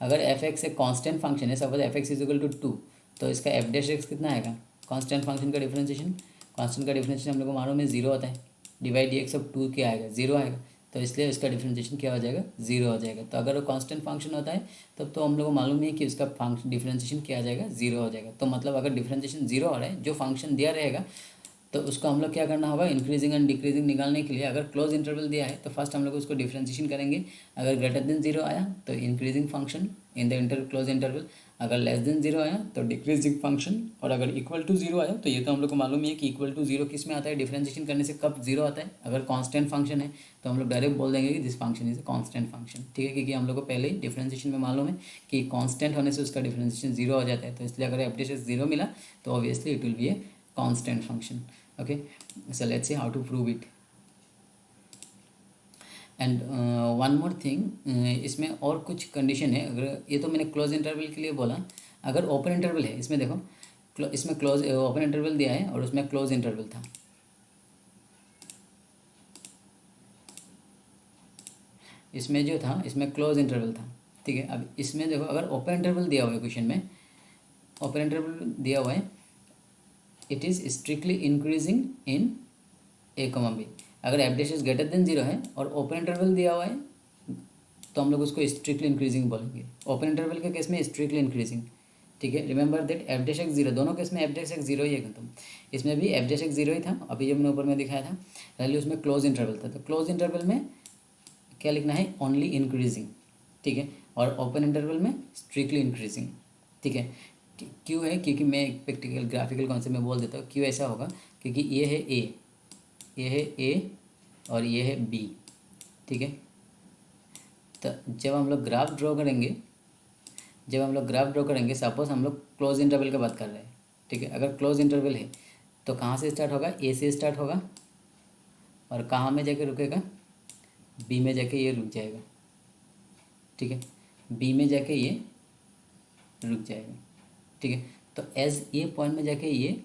[SPEAKER 1] अगर एफ एक्स एक कांस्टेंट फंक्शन है, suppose f x is equal to 2, तो इसका एफ डैश एक्स कितना आएगा? कांस्टेंट फंक्शन का डिफरेंशिएशन, कांस्टेंट का डिफरेंशिएशन हम लोग को मालूम है जीरो होता है, डिवाइड डी एक्स ऑफ 2 क्या आएगा? जीरो आएगा। तो इसलिए इसका डिफरेंशिएशन क्या हो जाएगा? जीरो हो जाएगा। तो अगर वो कांस्टेंट फंक्शन होता है तब तो हम लोग को मालूम है कि उसका फंक्शन डिफरेंशिएशन क्या आ जाएगा? जीरो हो जाएगा। तो मतलब अगर डिफरेंशिएशन जीरो हो रहा है, जो फंक्शन दिया रहेगा तो उसको हम लोग क्या करना होगा? इंक्रीजिंग एंड डिक्रीजिंग निकालने के लिए अगर क्लोज इंटरवल दिया है तो फर्स्ट हम लोग उसको डिफरेंशिएशन करेंगे। अगर ग्रेटर देन जीरो आया तो increasing function in the close interval, अगर लेस देन जीरो आया तो डिक्रीजिंग फंक्शन, और अगर इक्वल टू जीरो आया तो ये तो हम लोग को मालूम ही है कि इक्वल टू जीरो किस में आता है? डिफरेंशिएशन करने से कब जीरो आता है? अगर कांस्टेंट फंक्शन है तो हम लोग डायरेक्ट बोल देंगे कि this function is a constant function, ठीक है। क्योंकि हम लोग को पहले ही डिफरेंशिएशन में मालूम है कि कांस्टेंट होने से उसका डिफरेंशिएशन जीरो हो जाता है। तो इसलिए अगर एफ डैश जीरो मिला तो obviously it will be a constant function. Okay, so let's see how to prove it. And one more thing, इसमें और कुछ कंडीशन है। अगर ये तो मैंने क्लोज इंटरवल के लिए बोला, अगर ओपन इंटरवल है, इसमें देखो इसमें क्लोज ओपन इंटरवल दिया है और उसमें क्लोज इंटरवल था, इसमें जो था इसमें क्लोज इंटरवल था, ठीक है। अब इसमें देखो अगर ओपन इंटरवल दिया हुआ है क्वेश्चन में, ओपन इंटरवल दिया हुआ है, it is strictly increasing in A comma B. अगर F dash is greater than 0 है और ओपन इंटरवल दिया हुआ है तो हम लोग उसको स्ट्रिक्टली इंक्रीजिंग बोलेंगे। ओपन इंटरवल के केस में स्ट्रिक्टली इंक्रीजिंग, ठीक है। Remember that F dash x 0, दोनों केस में एफ डैश एक्स 0 ही है खत्म। इसमें भी एफ डैश एक्स 0 ही था, अभी जब मैंने ऊपर में दिखाया था वैल्यू, उसमें क्लोज इंटरवल था। तो क्लोज इंटरवल में क्या लिखना है, ओनली इंक्रीजिंग, ठीक है। और ओपन इंटरवल में स्ट्रिक्टली इंक्रीजिंग, ठीक है। क्यों है, क्योंकि मैं एक प्रैक्टिकल ग्राफिकल कॉन्सेप्ट में बोल देता हूँ क्यों ऐसा होगा, क्योंकि ये है ए, ये है ए और ये है बी, ठीक है। तो जब हम लोग ग्राफ ड्रॉ करेंगे, सपोज हम लोग क्लोज इंटरवल की बात कर रहे हैं, ठीक है। अगर क्लोज इंटरवल है तो कहाँ से स्टार्ट होगा, ए से स्टार्ट होगा और कहाँ में जाके रुकेगा, बी में जाके ये रुक जाएगा, ठीक है। बी में जाके ये रुक जाएगा, ठीक है। तो एज ये पॉइंट में जाके ये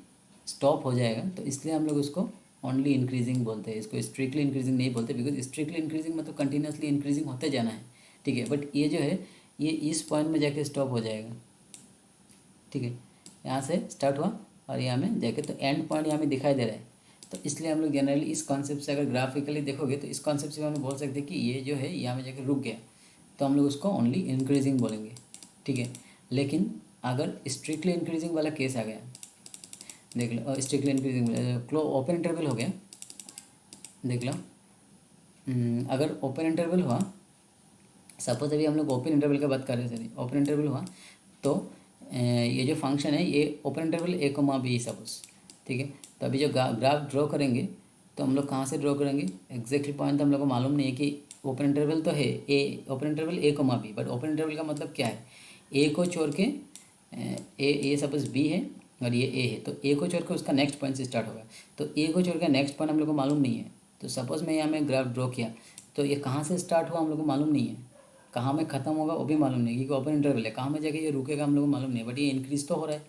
[SPEAKER 1] स्टॉप हो जाएगा, तो इसलिए हम लोग उसको ओनली इंक्रीजिंग बोलते हैं, इसको स्ट्रिक्टली इंक्रीजिंग नहीं बोलते, बिकॉज स्ट्रिक्टली इंक्रीजिंग मतलब कंटिन्यूसली इंक्रीजिंग होते जाना है, ठीक है। बट ये जो है ये इस पॉइंट में जाके स्टॉप हो जाएगा, ठीक है। यहाँ से स्टार्ट हुआ और यहाँ में जाके तो एंड पॉइंट यहाँ में दिखाई दे रहा है। तो इसलिए हम लोग जनरली इस कॉन्सेप्ट से अगर ग्राफिकली देखोगे तो इस कॉन्सेप्ट से हम लोग बोल सकते हैं कि ये जो है यहाँ में जाके रुक गया, तो हम लोग उसको ओनली इंक्रीजिंग बोलेंगे, ठीक है। लेकिन अगर स्ट्रिक्टली इंक्रीजिंग वाला केस आ गया, देख लो, स्ट्रिक्टली इंक्रीजिंग ओपन इंटरवल हो गया, देख लो। अगर ओपन इंटरवल हुआ, सपोज अभी हम लोग ओपन इंटरवल की बात कर रहे थे, ओपन इंटरवल हुआ तो ये जो फंक्शन है ये ओपन इंटरवल ए कॉमा बी सपोज, ठीक है। तो अभी जो ग्राफ ड्रॉ करेंगे तो हम लोग कहाँ से ड्रॉ करेंगे, एग्जैक्टली पॉइंट तो हम लोग को मालूम नहीं है कि ओपन इंटरवल तो है A, open interval A comma B, but open interval का मतलब क्या है, ए को छोड़ के ए सपोज बी है और ये ए है, तो ए को छोड़ के उसका नेक्स्ट पॉइंट से स्टार्ट होगा। तो ए को छोड़ के नेक्स्ट पॉइंट हम लोग को मालूम नहीं है, तो सपोज़ मैं यहाँ में ग्राफ ड्रॉ किया तो ये कहाँ से स्टार्ट हुआ हम लोग को मालूम नहीं है, कहाँ में ख़त्म होगा वो भी मालूम नहीं, क्योंकि ओपन इंटरवल है, कहाँ में जाके ये रुकेगा हम लोग को मालूम नहीं, बट ये इंक्रीज़ तो हो रहा है,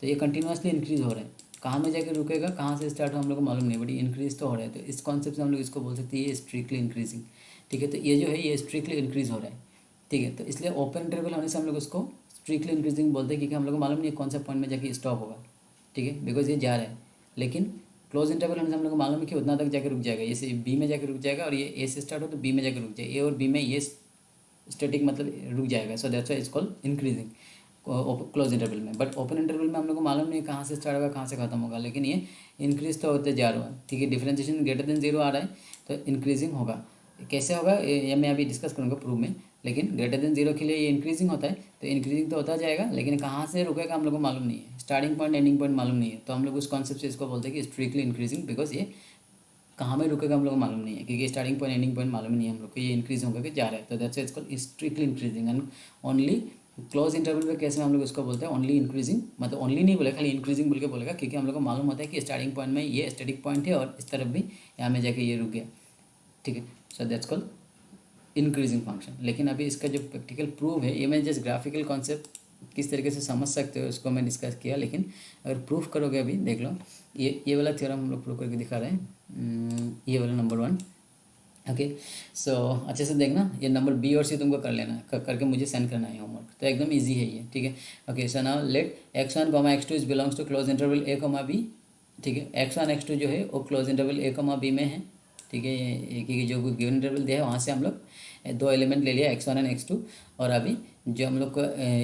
[SPEAKER 1] तो ये कंटिन्यूसली इंक्रीज़ हो रहा है। कहाँ में जाके रुकेगा, कहाँ से स्टार्ट हो हम लोग को मालूम नहीं, बट ये इंक्रीज़ तो हो रहा है। तो इस कॉन्सेप्ट से हम लोग इसको बोल सकते हैं ये स्ट्रिक्टली इंक्रीजिंग, ठीक है। तो ये जो है ये स्ट्रिक्टली इंक्रीज़ हो रहा है, ठीक है। तो इसलिए ओपन इंटरवल होने से हम लोग उसको स्ट्रिक्टली इंक्रीजिंग बोलते हैं, क्योंकि हम लोग को मालूम नहीं है कौन सा पॉइंट में जाके स्टॉप होगा, ठीक है, बिकॉज ये जा रहा है। लेकिन क्लोज इंटरवल होने से हम लोग को मालूम है कि उतना तक जाके रुक जाएगा, ये से बी में जाके रुक जाएगा और ये ए से स्टार्ट हो तो बी में जाके रुक जाएगा, ए और बी में ये स्टैटिक मतलब रुक जाएगा। So that's why it's called increasing close interval में। बट ओपन इंटरवल में हम लोग को मालूम नहीं कहाँ से स्टार्ट होगा कहाँ से खत्म होगा, लेकिन ये इंक्रीज तो होते जा रहा है, ठीक है। डिफरेंशिएशन ग्रेटर देन 0 आ रहा है तो इंक्रीजिंग होगा। कैसे होगा ये मैं अभी डिस्कस करूँगा प्रूफ में, लेकिन ग्रेटर देन 0 के लिए ये इंक्रीजिंग होता है, तो इंक्रीजिंग तो होता जाएगा, लेकिन कहाँ से रुकेगा हम लोग को मालूम नहीं है, स्टार्टिंग पॉइंट एंडिंग पॉइंट मालूम नहीं है। तो हम लोग उस कॉन्सेप्ट से इसको बोलते हैं कि स्ट्रिक्टली इंक्रीजिंग, बिकॉज ये कहाँ में रुकेगा हम लोग को मालूम नहीं है, क्योंकि स्टार्टिंग पॉइंट एंडिंग पॉइंट मालूम नहीं है हम लोग को, ये इंक्रीज होकर के जा रहा है। तो that's it's called strictly increasing. And only close interval पे कैसे हम लोग उसको बोलते हैं ओनली इंक्रीजिंग, मतलब ओनली नहीं बोलेगा, खाली इंक्रीजिंग बोल के बोलेगा, क्योंकि हम लोग को मालूम होता है कि स्टार्टिंग पॉइंट में ये स्टैटिक पॉइंट है और इस तरफ भी यहाँ में जाके ये रुक गया, ठीक है। So that's called increasing function. लेकिन अभी इसका जो प्रैक्टिकल प्रूफ है, ये मैं जस्ट ग्राफिकल कॉन्सेप्ट किस तरीके से समझ सकते हो उसको मैं डिस्कस किया, लेकिन अगर प्रूफ करोगे अभी देख लो, ये वाला थ्योरम हम लोग प्रूफ करके दिखा रहे हैं, ये वाला नंबर 1, ओके। सो अच्छे से देखना, ये नंबर बी और सी तुमको कर लेना है, करके मुझे सेंड करना है होमवर्क, तो एकदम इजी है ये, ठीक है। Okay, so now let x1 x2 is belongs to close interval a b, ठीक है। x1 x2 जो है वो क्लोज इंटरवल a बी में है, ठीक है। ये जो गिवन इंटरवल दिया है वहाँ से हम लोग 2 एलिमेंट ले लिया x1 एंड x2, और अभी जो हम लोग को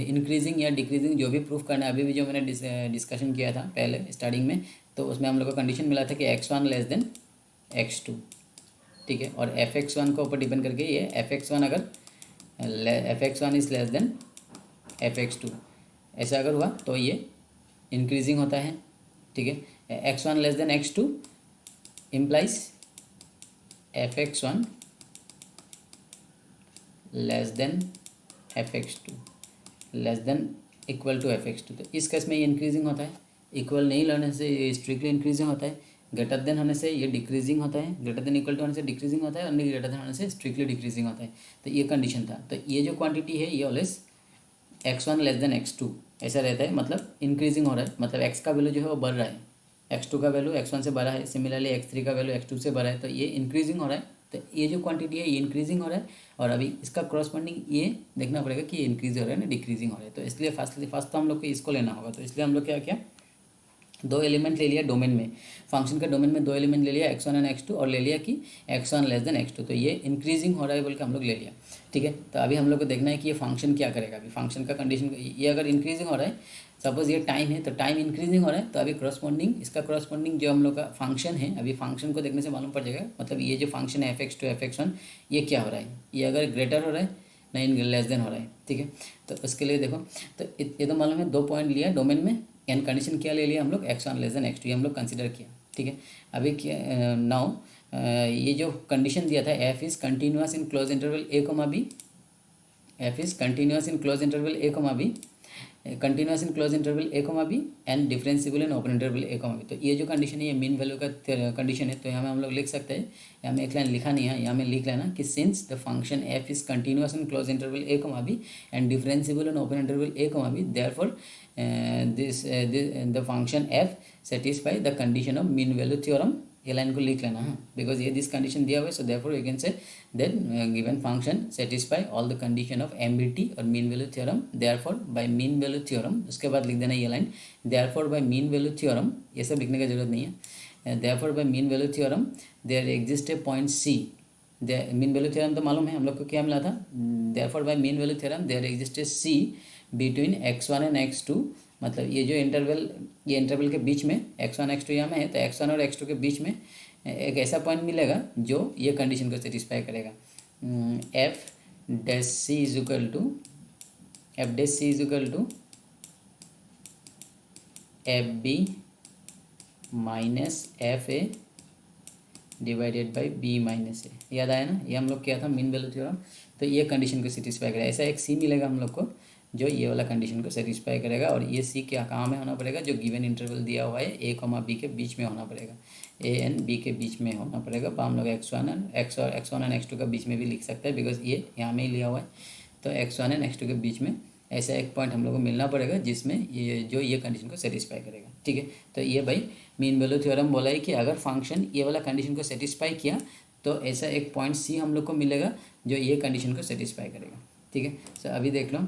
[SPEAKER 1] इंक्रीजिंग या डिक्रीजिंग जो भी प्रूफ करना है, अभी भी जो मैंने डिस्कशन किया था पहले स्टार्टिंग में, तो उसमें हम लोग को कंडीशन मिला था कि x1 लेस देन x2, ठीक है। और fx1 को ऊपर डिपेंड करके ये fx1 अगर fx1 is less than fx2 ऐसा अगर हुआ तो ये इंक्रीजिंग होता है, ठीक है। x1 less than x2 implies fx1 less than fx2 less than equal to fx2, तो इस केस में ये इंक्रीजिंग होता है। इक्वल नहीं लेने से ये स्ट्रिक्टली इंक्रीजिंग होता है, ग्रेटर देन होने से ये डिक्रीजिंग होता है, ग्रेटर देन इक्वल टू होने से डिक्रीजिंग होता है, और नहीं ग्रेटर देन होने से स्ट्रिक्टली डिक्रीजिंग होता है। तो ये कंडीशन था। तो ये जो क्वांटिटी है ये always x1 less than x2 ऐसा रहता है, मतलब इंक्रीजिंग हो रहा है, मतलब x का वैल्यू जो है वो बढ़ रहा है, x2 का वैल्यू x1 से बढ़ा है, सिमिलरली x3 का वैल्यू x2 से बढ़ा है, तो ये इंक्रीजिंग हो रहा है, तो ये जो क्वांटिटी है ये इंक्रीजिंग हो रहा है, और अभी इसका करस्पॉन्डिंग ये देखना पड़ेगा कि ये इंक्रीज हो रहा है ना डिक्रीजिंग हो रहा है। तो इसलिए फर्स्ट तो हम लोग को इसको लेना होगा। तो इसलिए हम लोग क्या किया, दो एलिमेंट ले लिया डोमेन में, फंक्शन के डोमेन में दो एलिमेंट ले लिया x1 एंड x2, और ले लिया कि x1 लेस देन x2। तो ये इंक्रीजिंग हो रहा है बोल के हम लोग ले लिया, ठीक है। तो अभी हम लोग को देखना है कि ये फंक्शन क्या करेगा। अभी फंक्शन का कंडीशन, ये अगर इंक्रीजिंग हो रहा है, सपोज ये टाइम है, तो टाइम इंक्रीजिंग हो रहा है, तो अभी करस्पॉन्डिंग इसका करस्पॉन्डिंग जो हम लोग का फंक्शन है, अभी फंक्शन को देखने से मालूम पड़ जाएगा, मतलब ये जो फंक्शन है f(x2) f(x1) ये क्या हो रहा है, ये अगर ग्रेटर हो रहा है नहीं लेस देन हो रहा है, ठीक है। तो उसके लिए देखो, तो ये तो मालूम है, दो पॉइंट लिया डोमेन में, एंड कंडीशन क्या ले लिया हम लोग, x1 लेस देन x2, ये हम लोग कंसिडर किया, ठीक है। अभी क्या नाउ ये जो कंडीशन दिया था, f is continuous in close interval a comma b, f is continuous in close interval a comma b, continuous in close interval a comma b, and differentiable in open interval a comma b। तो ये जो condition है ये mean value का condition है। तो यहाँ में हम लोग लिख सकते हैं, यहाँ में एक लाइन लिखा नहीं है, यहाँ में लिख लेना कि since the function f is continuous in close interval a comma b and differentiable in open interval a comma b, therefore the function f satisfy the condition of mean value theorem. ये line को लिख लेना है, because ये this condition दिया हुआ है, so therefore you can say that given function satisfy all the condition of MVT और mean value theorem, therefore by mean value theorem. उसके बाद लिख देना ये line, therefore by mean value theorem, ये सब लिखने की जरूरत नहीं है। Therefore by mean value theorem there exist a point C, mean value theorem तो मालूम है हम लोग को क्या मिला था, therefore by mean value theorem there exist a c between x1 and x2, मतलब ये जो इंटरवल, ये इंटरवल के बीच में x1 x2 यहाँ में है, तो x1 और x2 के बीच में एक ऐसा पॉइंट मिलेगा जो ये कंडीशन को सेटिस्फाई करेगा। F dash C is equal to F B minus F A divided by B minus A. याद आया ना, ये हम लोग किया था मीन वैल्यू थ्योरम। तो ये कंडीशन को सेटिस्फाई करेगा, ऐसा एक सी मिलेगा हम लोग को जो ये वाला कंडीशन को सेटिस्फाई करेगा। और ये सी क्या कहाँ में होना पड़ेगा, जो गिवन इंटरवल दिया हुआ है a कॉमा b के बीच में होना पड़ेगा, a एंड b के बीच में होना पड़ेगा। हम लोग x1 एंड x2 का बीच में भी लिख सकते हैं, बिकॉज ये यहाँ में ही लिया हुआ है। तो x1 एंड x2 के बीच में ऐसा एक पॉइंट हम लोग को मिलना पड़ेगा जिसमें ये कंडीशन को सेटिस्फाई करेगा, ठीक है। तो ये भाई मीन वैल्यू थ्योरम बोला है कि अगर फंक्शन ये वाला कंडीशन को सेटिस्फाई किया तो ऐसा एक पॉइंट सी हम लोग को मिलेगा जो ये कंडीशन को सेटिस्फाई करेगा, ठीक है। तो अभी देख लो,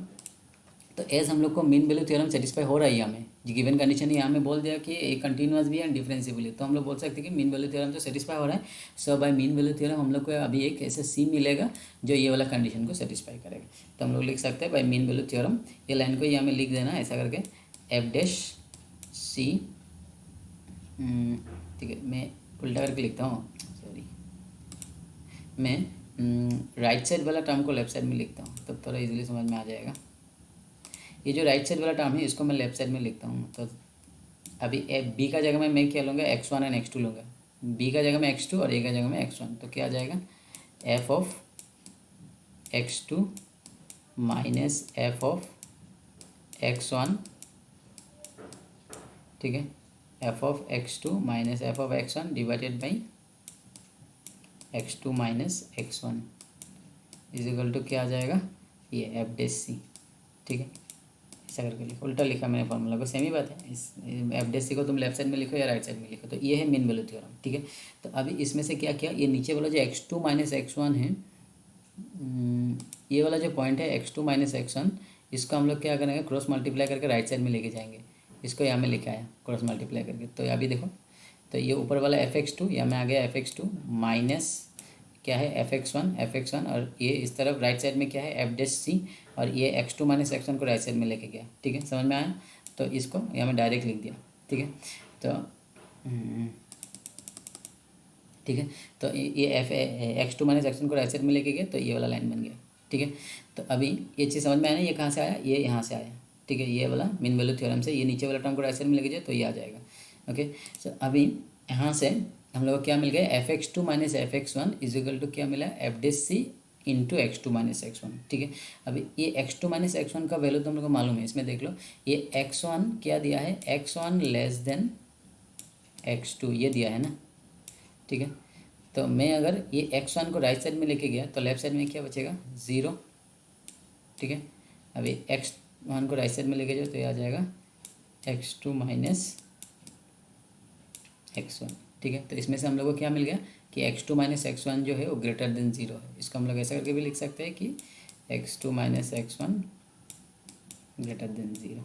[SPEAKER 1] तो एज हम लोग को मीन वैल्यू थ्योरम सेटिस्फाई हो रहा है, यहाँ में गिवन कंडीशन यहाँ में बोल दिया कि एक कंटिन्यूअस भी है एंड डिफरेंशिएबल है, तो हम लोग बोल सकते हैं कि मीन वैल्यू थ्योरम तो सेटिस्फाई हो रहा है। सो बाय मीन वैल्यू थ्योरम हम लोग को अभी एक ऐसा सी मिलेगा जो ये वाला कंडीशन को सेटिस्फाई करेगा। तो हम लोग लिख सकते हैं बाय मीन वैल्यू थ्योरम, ये लाइन को यहाँ में लिख देना ऐसा करके, एफ डैश सी, ठीक है, मैं उल्टा करके लिखता हूँ, सॉरी, मैं राइट साइड वाला टर्म को लेफ्ट साइड में लिखता हूँ, तब थोड़ा इजीली समझ में आ जाएगा। ये जो राइट साइड वाला टर्म है इसको मैं लेफ्ट साइड में लिखता हूँ। तो अभी बी का जगह में मैं क्या लूँगा, x1 एंड x2 लूँगा, बी का जगह में x2 और ए का जगह में x1। तो क्या आ जाएगा, f of x2 minus f of x1, ठीक है, f of x2 minus f of x1 divided by x2 minus x1 is equal to क्या आ जाएगा, ये एफ डैश सी, ठीक है। ऐसा करके लिखो, उल्टा लिखा मैंने फॉर्मूला को, सेम ही बात है। इस एफ डैश सी को तुम लेफ्ट साइड में लिखो या राइट साइड में लिखो। तो ये है मीन वैल्यू थ्योरम, ठीक है। तो अभी इसमें से क्या किया, ये नीचे वाला जो x2 माइनस x1 है, ये वाला जो पॉइंट है x2 माइनस x1, इसको हम लोग क्या करेंगे, क्रॉस मल्टीप्लाई करके राइट साइड में लेके जाएंगे। इसको यहाँ में लिखा है क्रॉस मल्टीप्लाई करके। तो अभी देखो, तो ये ऊपर वाला fx2 यहाँ में आ गया fx2 माइनस क्या है fx1 और ये इस तरफ राइट साइड में क्या है एफ डैश सी, और ये x2 माइनस x1 को राइट साइड में लेके गया, ठीक है, समझ में आया। तो इसको यहाँ में डायरेक्ट लिख दिया, ठीक है। तो ठीक है, तो ये x2 माइनस x1 को राइट साइड में लेके गया, तो ये वाला लाइन बन गया, ठीक है। तो अभी ये चीज़ समझ में आया ना, ये कहाँ से आया, ये यहाँ से आया, ठीक है। ये वाला मीन वैल्यू थ्योरम से ये नीचे वाला टर्म को राइट साइड में लेके जाए तो ये आ जाएगा, ओके। सो अभी यहाँ से हम लोग को क्या मिल गया, fx2 minus fx1 is equal to क्या मिला, एफ डैश सी इंटू x2 माइनस x1, ठीक है। अभी ये x2 माइनस x1 का वैल्यू तो हम लोग को मालूम है, इसमें देख लो, ये x1 क्या दिया है, x1 लेस देन x2 ये दिया है ना, ठीक है। तो मैं अगर ये x1 को राइट साइड में लेके गया तो लेफ्ट साइड में क्या बचेगा, 0, ठीक है। अभी x1 को राइट साइड में लेके जाओ तो ये आ जाएगा x2 माइनस x1, ठीक है। तो इसमें से हम लोग को क्या मिल गया कि x2 माइनस x1 जो है वो ग्रेटर देन 0 है। इसको हम लोग ऐसा करके भी लिख सकते हैं कि x2 minus x1 greater than 0,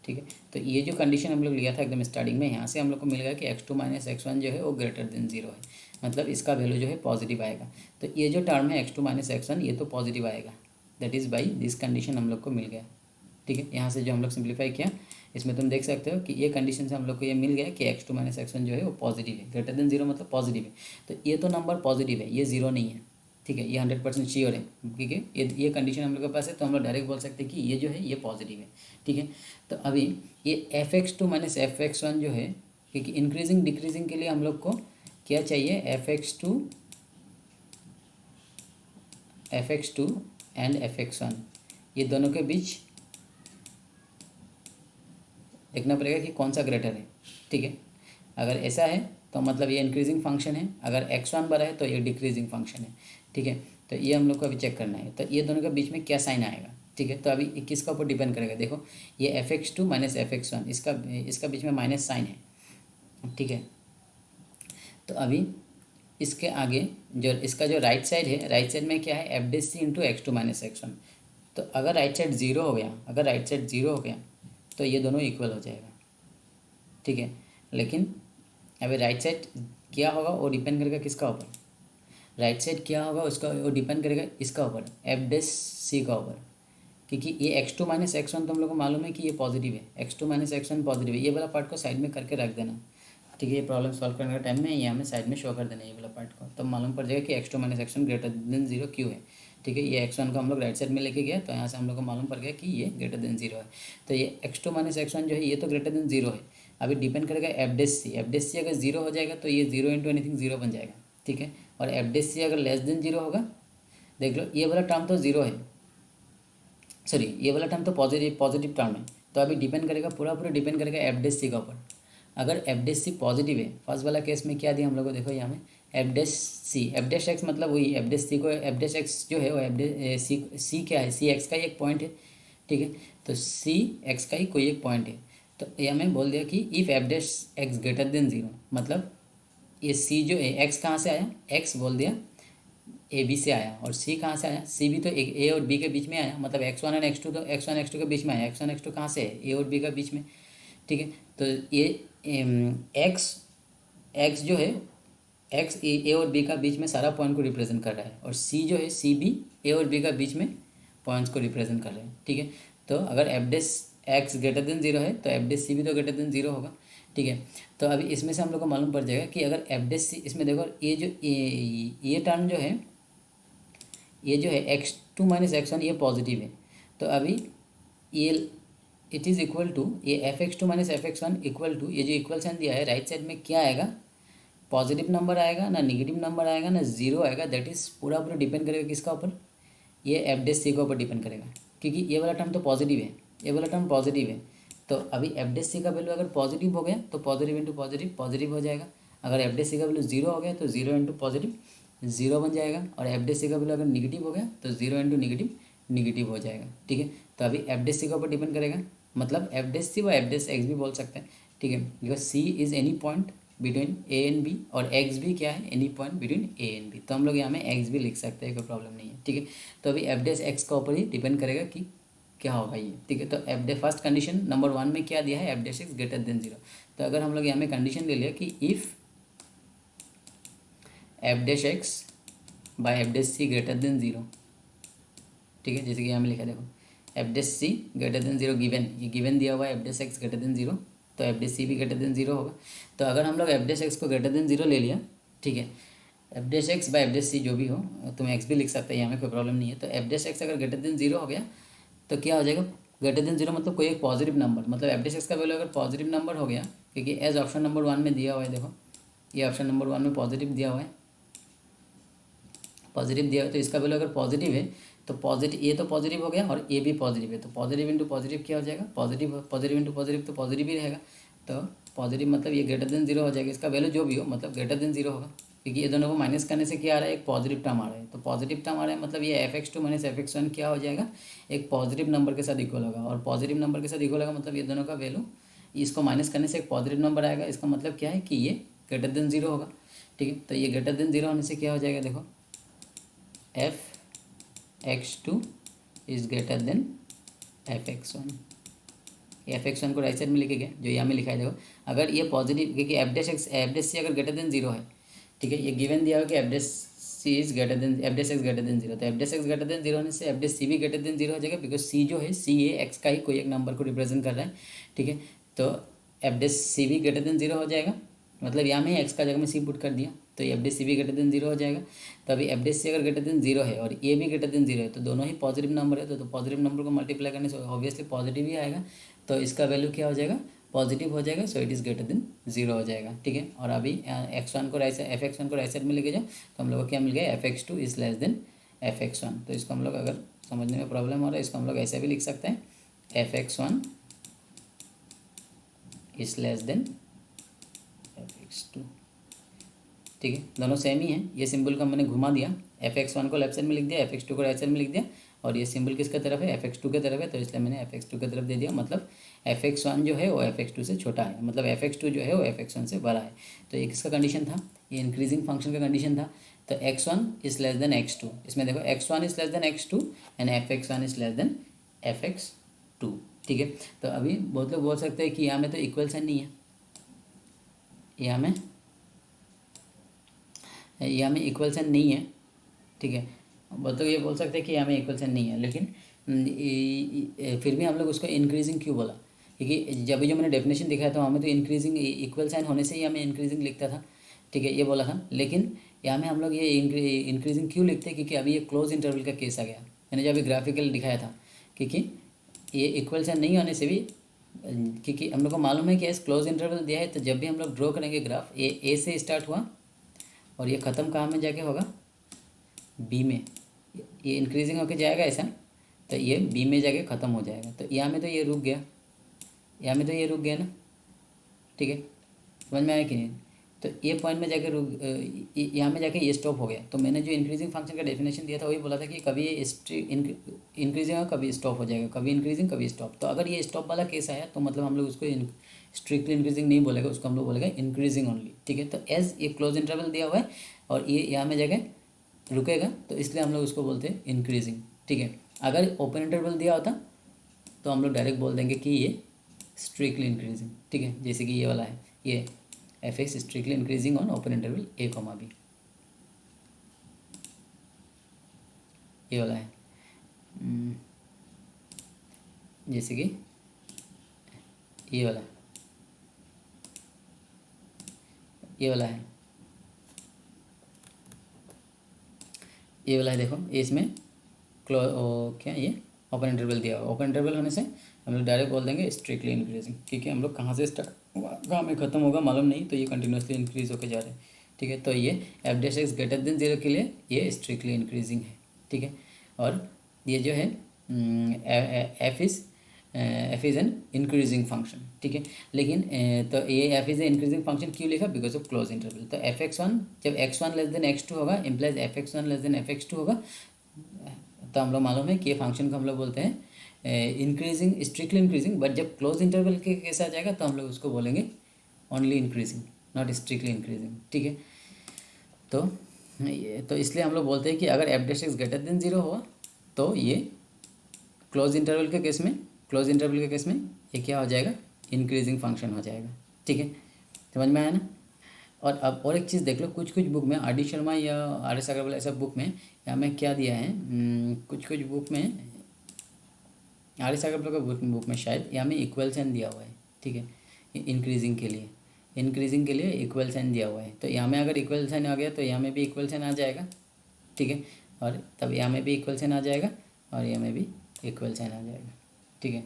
[SPEAKER 1] ठीक है। तो ये जो कंडीशन हम लोग लिया था एकदम स्टार्टिंग में, यहाँ से हम लोग को मिल गया कि x2 माइनस x1 जो है वो ग्रेटर देन 0 है, मतलब इसका वैल्यू जो है पॉजिटिव आएगा। तो ये जो टर्म है x2 माइनस x1 ये तो पॉजिटिव आएगा, that is by this condition हम लोग को मिल गया, ठीक है। यहाँ से जो हम लोग सिंप्लीफाई किया इसमें तुम देख सकते हो कि ये कंडीशन से हम लोग को ये मिल गया कि x2 माइनस x1 जो है वो पॉजिटिव है, ग्रेटर देन 0 मतलब पॉजिटिव है। तो ये तो नंबर पॉजिटिव है, ये 0 नहीं है, ठीक है, ये 100% श्योर है, ठीक है। ये कंडीशन हम लोग के पास है, तो हम लोग डायरेक्ट बोल सकते हैं कि ये जो है ये पॉजिटिव है, ठीक है। तो अभी ये fx2 माइनस fx1 जो है, क्योंकि इंक्रीजिंग डिक्रीजिंग के लिए हम लोग को क्या चाहिए, fx2 एंड fx1 ये दोनों के बीच देखना पड़ेगा कि कौन सा ग्रेटर है, ठीक है। अगर ऐसा है तो मतलब ये इंक्रीजिंग फंक्शन है, अगर x1 बड़ा है तो ये डिक्रीजिंग फंक्शन है, ठीक है। तो ये हम लोग को अभी चेक करना है, तो ये दोनों के बीच में क्या साइन आएगा, ठीक है। तो अभी किसका ऊपर डिपेंड करेगा, देखो ये fx2 माइनस fx1 इसका बीच में माइनस साइन है, ठीक है। तो अभी इसके आगे जो इसका जो राइट साइड है, राइट साइड में क्या है, एफ डे सी इंटू x2 माइनस x1। तो अगर राइट साइड ज़ीरो हो गया, अगर राइट साइड ज़ीरो हो गया तो ये दोनों इक्वल हो जाएगा, ठीक है। लेकिन अभी राइट साइड क्या होगा वो डिपेंड करेगा किसका ऊपर, राइट साइड क्या होगा उसका वो डिपेंड करेगा इसका ऊपर, एफ डे सी का ऊपर, क्योंकि ये x2 माइनस x1 तो हम लोग को मालूम है कि ये पॉजिटिव है, x2 माइनस x1 पॉजिटिव है। ये वाला पार्ट को साइड में करके रख देना, ठीक है। ये प्रॉब्लम सॉल्व करने का टाइम में ये हमें साइड में शो कर देना है ये वाला पार्ट को, तब मालूम पड़ जाएगा कि x2 minus x1 greater than 0 क्यों है, ठीक है। ये x1 को हम लोग राइट साइड में लेके गए तो यहाँ से हम लोग को मालूम पड़ गया कि ये ग्रेटर देन 0 है। तो ये x2 माइनस x1 जो है ये तो ग्रेटर देन 0 है। अभी डिपेंड करेगा एफ डे सी अगर 0 हो जाएगा तो ये 0 इंटू एनीथिंग 0 बन जाएगा, ठीक है। और एफ डे सी अगर लेस देन 0 होगा, देख लो ये वाला टर्म तो 0 है, सॉरी ये वाला टर्म तो पॉजिटिव टर्म है। तो अभी डिपेंड करेगा पूरा डिपेंड करेगा एफ डे सी का ऊपर। अगर एफ डे सी पॉजिटिव है, फर्स्ट वाला केस में क्या दिया हम लोग को, देखो यहाँ में एफ डैश एक्स मतलब वही एफ डैश सी को, एफ डैश एक्स जो है वो एफ सी क्या है, सी एक्स का ही एक पॉइंट है, ठीक है। तो सी एक्स का ही कोई एक पॉइंट है। तो ये हमें बोल दिया कि if F dash X greater than 0, मतलब ये सी जो है एक्स कहाँ से आया, एक्स बोल दिया ए बी से आया, और सी कहाँ से आया, सी भी तो ए और बी के बीच में आया, मतलब x1 और x2 तो x1 x2 के बीच में आया, x1 x2 कहाँ से है, ए और बी के बीच में, ठीक है। तो ये एक्स जो है एक्स ए और बी का बीच में सारा पॉइंट को रिप्रेजेंट कर रहा है, और सी जो है सी भी ए और बी का बीच में पॉइंट्स को रिप्रेजेंट कर रहे हैं, ठीक है। तो अगर एफ डेस एक्स ग्रेटर देन 0 है तो एफ डेस सी भी तो ग्रेटर देन 0 होगा, ठीक है। तो अभी इसमें से हम लोग को मालूम पड़ जाएगा कि अगर एफ डेस सी, इसमें देखो ये टर्म जो है, ये जो है x2 माइनस x1 ये पॉजिटिव है। तो अभी ये इट इज़ इक्वल टू ये fx2 minus fx1 equal to ये जो इक्वल साइन दिया है राइट साइड में क्या आएगा, पॉजिटिव नंबर आएगा ना नेगेटिव नंबर आएगा ना जीरो आएगा, दैट इज़ पूरा डिपेंड करेगा किसका ऊपर, ये एफ डे सी के ऊपर डिपेंड करेगा, क्योंकि ये वाला टर्म तो पॉजिटिव है, ये वाला टर्म पॉजिटिव है। तो अभी एफ डे सी का वैल्यू अगर पॉजिटिव हो गया तो पॉजिटिव इंटू पॉजिटिव पॉजिटिव हो जाएगा, अगर एफ डे सी का वैल्यू जीरो हो गया तो जीरो इंटू पॉजिटिव जीरो बन जाएगा, और एफ डे सी का वैल्यू अगर निगेटिव हो गया तो जीरो इंटू निगेटिव निगेटिव हो जाएगा, ठीक है। तो अभी एफ डे सी के ऊपर डिपेंड करेगा, मतलब एफ डे सी व एफ डे एक्स भी बोल सकते हैं, ठीक है, because c is any point between a and b, और एक्स भी क्या है, any point between a and b. तो हम लोग यहाँ में एक्स भी लिख सकते हैं, कोई प्रॉब्लम नहीं है, ठीक है। तो अभी एफ डे एक्स का ऊपर ही डिपेंड करेगा कि क्या होगा ये, ठीक है। तो F day first condition number 1 में क्या दिया है, F day x greater than 0। तो अगर हम लोग यहाँ में कंडीशन ले लिया कि if f day x by F day c greater than 0, ठीक है, जैसे कि यहाँ में लिखा देखो f day c greater than 0 given, ये गिवन दिया हुआ है F day x greater than 0, तो एफ डे सी भी ग्रेटर देन 0 होगा। तो अगर हम लोग एफ डे एक्स को ग्रेटर देन 0 ले लिया, ठीक है, F day x by F day C जो भी हो, तुम एक्स भी लिख सकते हैं, यहाँ में कोई प्रॉब्लम नहीं है। तो एफ डे एक्स अगर ग्रेटर देन 0 हो गया तो क्या हो जाएगा, ग्रेटर देन 0 मतलब कोई एक पॉजिटिव नंबर, मतलब एफ डे एक्स का वैल्यू अगर पॉजिटिव नंबर हो गया, क्योंकि एज ऑप्शन नंबर 1 में दिया हुआ है, देखो ये ऑप्शन नंबर 1 में पॉजिटिव दिया हुआ है, पॉजिटिव दिया हुआ है, तो इसका वैल्यू अगर पॉजिटिव है तो पॉजिटिव, ये तो पॉजिटिव हो गया और ये भी पॉजिटिव है, तो पॉजिटिव इंटू पॉजिटिव क्या हो जाएगा, पॉजिटिव इंटू पॉजिटिव तो पॉजिटिव ही रहेगा। तो पॉजिटिव मतलब ये ग्रेटर देन 0 हो जाएगा, इसका वैल्यू जो भी हो मतलब ग्रेटर देन 0 होगा, क्योंकि ये दोनों को माइनस करने से क्या आ रहा है, एक पॉजिटिव टर्म आ रहा है। तो पॉजिटिव टर्म आ रहा है मतलब ये fx2 माइनस fx1 क्या हो जाएगा, एक पॉजिटिव नंबर के साथ इक्वल होगा, और पॉजिटिव नंबर के साथ इक्वल होगा मतलब ये दोनों का वैल्यू, इसको माइनस करने से एक पॉजिटिव नंबर आएगा, इसका मतलब क्या है कि ये ग्रेटर देन ज़ीरो होगा, ठीक है। तो ये ग्रेटर देन ज़ीरो होने से क्या हो जाएगा, देखो f(x2) is greater than f(x1)। f(x1) को राइट साइड में लिखेंगे जो यहाँ में लिखा है, देखो अगर ये पॉजिटिव, क्योंकि f'(c) अगर ग्रेटर देन ज़ीरो है, ठीक है, ये गिवन दिया हो कि f'(c) is greater then f'(x) greater than zero, तो f'(x) ग्रेटर देन ज़ीरो होने से f'(c) भी ग्रेटर देन ज़ीरो हो जाएगा, बिकॉज c जो है c ये x का ही कोई एक नंबर को रिप्रेजेंट कर रहा है, ठीक है। तो f'(c) भी ग्रेटर देन ज़ीरो हो जाएगा, मतलब यहाँ में x का जगह में c पुट कर दिया, तो ये f'(c) भी ग्रेटर देन ज़ीरो हो जाएगा। तो अभी f'(c) अगर ग्रेटर देन ज़ीरो है और ये भी ग्रेटर देन ज़ीरो है, तो दोनों ही पॉजिटिव नंबर है, तो पॉजिटिव नंबर को मल्टीप्लाई करने से ऑब्वियसली पॉजिटिव ही आएगा, तो इसका वैल्यू क्या हो जाएगा, पॉजिटिव हो जाएगा, सो it is greater than zero हो जाएगा, ठीक है। और अभी f(x1) को राइट साइड में लेके जाओ, तो हम लोग को क्या मिल गया, f(x2) is less than f(x1). तो इसको हम लोग अगर समझने में प्रॉब्लम हो रहा है, इसको हम लोग ऐसे भी लिख सकते हैं, f(x1) is less than f(x2), ठीक है। दोनों सेम ही हैं, ये सिंबल का मैंने घुमा दिया, f(x1) को लेफ्ट साइड में लिख दिया, f(x2) को राइट साइड में लिख दिया, और ये सिंबल किसका तरफ है, f(x2) की तरफ है, तो इसलिए मैंने f(x2) की तरफ दे दिया, मतलब f(x1) जो है वो f(x2) से छोटा है, मतलब f(x2) जो है वो f(x1) से बड़ा है। तो ये किसका कंडीशन था, ये इंक्रीजिंग फंक्शन का कंडीशन था। तो x1 is less than x2, इसमें देखो x1 is less than x2 and f(x1) is less than f(x2), ठीक है। तो अभी बहुत लोग बोल सकते हैं कि यहाँ में तो इक्वल साइन नहीं है, यहाँ में इक्वल साइन नहीं है, ठीक है। बहुत लोग ये बोल सकते हैं कि यहाँ में इक्वल साइन नहीं है, लेकिन फिर भी हम लोग उसको इंक्रीजिंग क्यों बोला, क्योंकि जब जो मैंने डेफिनेशन दिखाया था हमें तो इंक्रीजिंग इक्वल साइन होने से ही हमें इंक्रीजिंग लिखता था, ठीक है, ये बोला था। लेकिन यहाँ में हम लोग ये इंक्रीजिंग क्यों लिखते हैं, क्योंकि अभी ये क्लोज इंटरवल का केस आ गया, मैंने जो अभी ग्राफिकल दिखाया था, क्योंकि ये इक्वल साइन नहीं होने से भी, क्योंकि हम लोग को मालूम है कि एस क्लोज इंटरवल दिया है, तो जब भी हम लोग ड्रॉ करेंगे ग्राफ, ये ए से स्टार्ट हुआ और ये ख़त्म कहाँ में जाके होगा, बी में, ये इंक्रीजिंग होके जाएगा ऐसा, तो ये बी में जाके ख़त्म हो जाएगा। तो यहाँ में तो ये रुक गया, यहाँ में तो ये रुक गया ना, ठीक है, समझ में आया कि नहीं। तो ये पॉइंट में जाके रुक, यहाँ में जाके ये स्टॉप हो गया। तो मैंने जो इंक्रीजिंग फंक्शन का डेफिनेशन दिया था वही बोला था कि कभी ये इंक्रीजिंग और कभी स्टॉप हो जाएगा, कभी इंक्रीजिंग कभी स्टॉप। तो अगर ये स्टॉप वाला केस आया तो मतलब हम लोग उसको स्ट्रिक्टली इंक्रीजिंग नहीं बोलेगा, उसको हम लोग बोलेगा इंक्रीजिंग ओनली, ठीक है। तो एज ये क्लोज इंटरवल दिया हुआ है और ये यहाँ में जाके रुकेगा, तो इसलिए हम लोग उसको बोलते हैं इंक्रीजिंग, ठीक है। अगर ओपन इंटरवल दिया होता तो हम लोग डायरेक्ट बोल देंगे कि ये स्ट्रिक्टली इंक्रीजिंग, ठीक है, जैसे कि ये वाला है, ये f(x) strictly increasing on open interval a, b, ये वाला है। जैसे कि ये वाला है, ये वाला है, देखो ये इसमें क्या ये ओपन इंटरवल दिया हुआ, ओपन इंटरवल होने से हम लोग डायरेक्ट बोल देंगे स्ट्रिक्टली इंक्रीजिंग, क्योंकि हम लोग कहाँ से स्टार्ट हुआ कहाँ में ख़त्म होगा मालूम नहीं, तो ये कंटिन्यूसली इंक्रीज होकर जा रहे हैं, ठीक है। तो ये f'(x) ग्रेटर देन ज़ीरो के लिए ये स्ट्रिक्टली इंक्रीजिंग है, ठीक है। और ये जो है f is an increasing function, ठीक है। लेकिन तो ये f is an increasing function क्यों लिखा, बिकॉज ऑफ क्लोज इंटरवल। तो f(x1) जब x1 लेस देन x2 होगा, implies f(x1) less than f(x2) होगा, तो हम लोग मालूम है कि ये फंक्शन को हम लोग बोलते हैं इंक्रीजिंग, स्ट्रिक्टली इंक्रीजिंग। बट जब क्लोज इंटरवल के केस आ जाएगा तो हम लोग उसको बोलेंगे only increasing, not strictly increasing, ठीक है। तो इसलिए हम लोग बोलते हैं कि अगर f(x) ग्रेटर देन ज़ीरो हुआ तो ये क्लोज इंटरवल के केस में ये क्या हो जाएगा, इंक्रीजिंग फंक्शन हो जाएगा, ठीक है, समझ में आया ना। और अब और एक चीज़ देख लो, कुछ कुछ बुक में आर डी शर्मा या आर एस अग्रवाल ऐसा बुक में यहाँ में क्या दिया है, कुछ बुक में आर एस अग्रवाल का बुक में शायद यहाँ में इक्वल साइन दिया हुआ है, ठीक है, इंक्रीजिंग के लिए इक्वल साइन दिया हुआ है। तो यहाँ में अगर इक्वल साइन आ गया तो यहाँ में भी इक्वल साइन आ जाएगा, ठीक है, और तब यहाँ में भी इक्वल साइन आ जाएगा और यहाँ में भी इक्वल साइन आ जाएगा, ठीक है।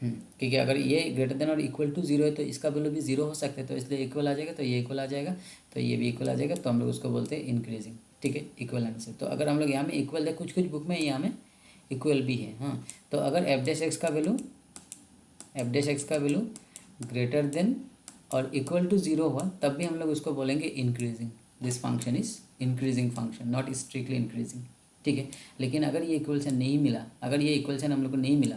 [SPEAKER 1] क्योंकि अगर ये ग्रेटर देन और इक्वल टू ज़ीरो है तो इसका वैल्यू भी ज़ीरो हो सकता है, तो इसलिए इक्वल आ जाएगा, तो ये इक्वल आ जाएगा, तो ये भी इक्वल आ जाएगा, तो हम लोग उसको बोलते हैं इंक्रीजिंग, ठीक है, इक्वल आने से। तो अगर हम लोग यहाँ में इक्वल है, कुछ बुक में यहाँ में इक्वल भी है, हाँ। तो अगर f'(x) का वैल्यू ग्रेटर देन और इक्वल टू ज़ीरो हुआ तब भी हम लोग उसको बोलेंगे increasing, this function is increasing function, not strictly increasing, ठीक है। लेकिन अगर ये इक्वल साइन नहीं मिला, हम लोग को नहीं मिला,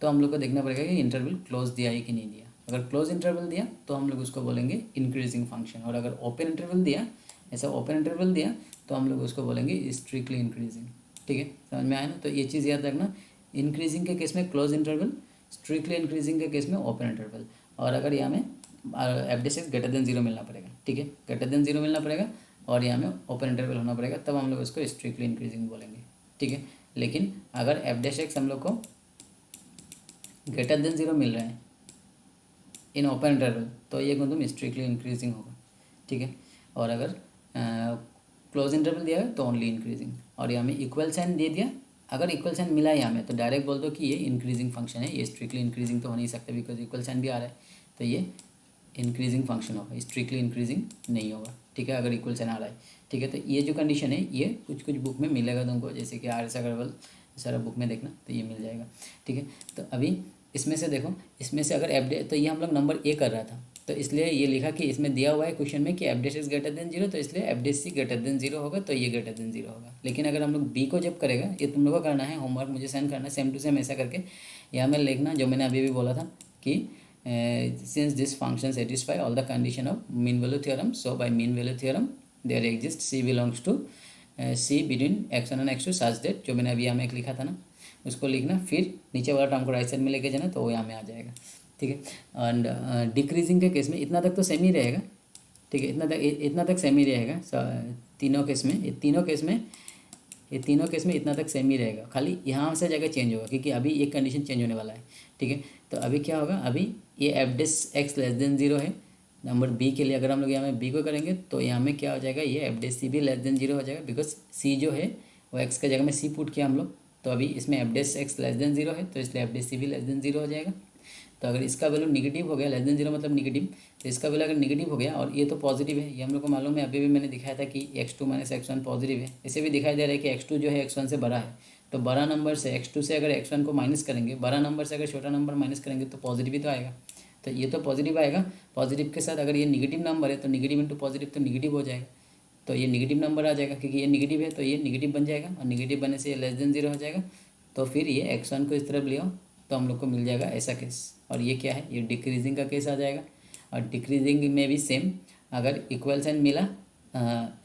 [SPEAKER 1] तो हम लोग को देखना पड़ेगा कि इंटरवल क्लोज दिया है कि नहीं दिया, अगर क्लोज इंटरवल दिया तो हम लोग उसको बोलेंगे इंक्रीजिंग फंक्शन, और अगर ओपन इंटरवल दिया, ऐसा ओपन इंटरवल दिया तो हम लोग उसको बोलेंगे स्ट्रिक्टली इंक्रीजिंग। ठीक है, समझ में आया ना? तो ये चीज़ याद रखना, इंक्रीजिंग के केस में क्लोज इंटरवल, स्ट्रिक्टली इंक्रीजिंग के केस में ओपन इंटरवल। और अगर यहाँ में f(x) ग्रेटर देन 0 मिलना पड़ेगा। ठीक है, ग्रेटर देन 0 मिलना पड़ेगा और यहाँ में ओपन इंटरवल होना पड़ेगा, तब हम लोग उसको स्ट्रिक्टली इंक्रीजिंग बोलेंगे। ठीक है, लेकिन अगर f(x) हम लोग को ग्रेटर देन 0 मिल रहा है इन ओपन इंटरवल तो ये एकदम स्ट्रिक्टली इंक्रीजिंग होगा। ठीक है, और अगर क्लोज इंटरवल दिया है तो ओनली इंक्रीजिंग। और यहाँ में इक्वल साइन दे दिया, अगर इक्वल साइन मिला है यहाँ में तो डायरेक्ट बोल दो कि ये इंक्रीजिंग फंक्शन है, ये स्ट्रिक्टली इंक्रीजिंग तो हो नहीं सकता बिकॉज इक्वल साइन भी आ रहा है, तो ये इंक्रीजिंग फंक्शन होगा, स्ट्रिक्टली इंक्रीजिंग नहीं होगा। ठीक है, अगर इक्वल साइन आ रहा है। ठीक है, तो ये जो कंडीशन है ये कुछ कुछ बुक में मिलेगा तुमको, जैसे कि RS अग्रवाल सारा बुक में देखना तो ये मिल जाएगा। ठीक है, तो अभी इसमें से देखो, इसमें से अगर f' तो ये हम लोग नंबर A कर रहा था, तो इसलिए ये लिखा कि इसमें दिया हुआ है क्वेश्चन में कि f' ग्रेटर देन 0, तो इसलिए f' ग्रेटर देन 0 होगा, तो ये ग्रेटर देन 0 होगा। लेकिन अगर हम लोग B को जब करेगा, ये तुम लोग को करना है, होमवर्क मुझे सेंड करना है सेम टू सेम ऐसा करके, यहाँ में लिखना जो मैंने अभी भी बोला था कि since this function satisfy all the condition of mean value theorem, so by mean value theorem there exists C belongs to C between x1 and x2 such that, जो मैंने अभी यहाँ में एक लिखा था ना उसको लिखना, फिर नीचे वाला टर्म को राइट साइड में लेके जाना तो वो यहाँ में आ जाएगा। ठीक है, एंड डिक्रीजिंग के केस में इतना तक तो सेम ही रहेगा। ठीक है, इतना तक सेम ही रहेगा तीनों केस में, ये तीनों केस में इतना तक सेम ही रहेगा, खाली यहाँ से जगह चेंज होगा क्योंकि अभी एक कंडीशन चेंज होने वाला है। ठीक है, तो अभी क्या होगा, अभी ये f'(x) लेस देन 0 है नंबर B के लिए। अगर हम लोग यहाँ में B को करेंगे तो यहाँ में क्या हो जाएगा, ये f'(c) भी लेस देन 0 हो जाएगा बिकॉज C जो है वो x के जगह में C पुट किया हम लोग, तो अभी इसमें f'(x) लेस देन 0 है तो इसलिए f'(c) भी लेस देन 0 हो जाएगा। तो अगर इसका वैल्यू निगेटिव हो गया, लेस देन 0 मतलब निगेटिव, तो इसका वैल्यू अगर निगेटिव हो गया और ये तो पॉजिटिव है, ये हम लोग को मालूम है, अभी भी मैंने दिखाया था कि x2 - x1 पॉजिटिव है। इसे भी दिखाई दे रहा है कि x2 जो है x1 से बड़ा है, तो बड़ा नंबर से x2 से अगर x1 को माइनस करेंगे, बड़ा नंबर से अगर छोटा नंबर माइनस करेंगे तो पॉजिटिव ही तो आएगा। तो ये तो पॉजिटिव आएगा, पॉजिटिव के साथ अगर ये निगेटिव नंबर है तो निगेटिव इंटू पॉजिटिव तो निगेटिव हो जाएगा, तो ये निगेटिव नंबर आ जाएगा क्योंकि ये निगेटिव है तो ये निगेटिव बन जाएगा, और निगेटिव बनने से ये लेस देन 0 हो जाएगा। तो फिर ये x1 को इस तरफ ले आओ तो हम लोग को मिल जाएगा ऐसा केस, और ये क्या है, ये डिक्रीजिंग का केस आ जाएगा। और डिक्रीजिंग में भी सेम, अगर इक्वल साइन मिला,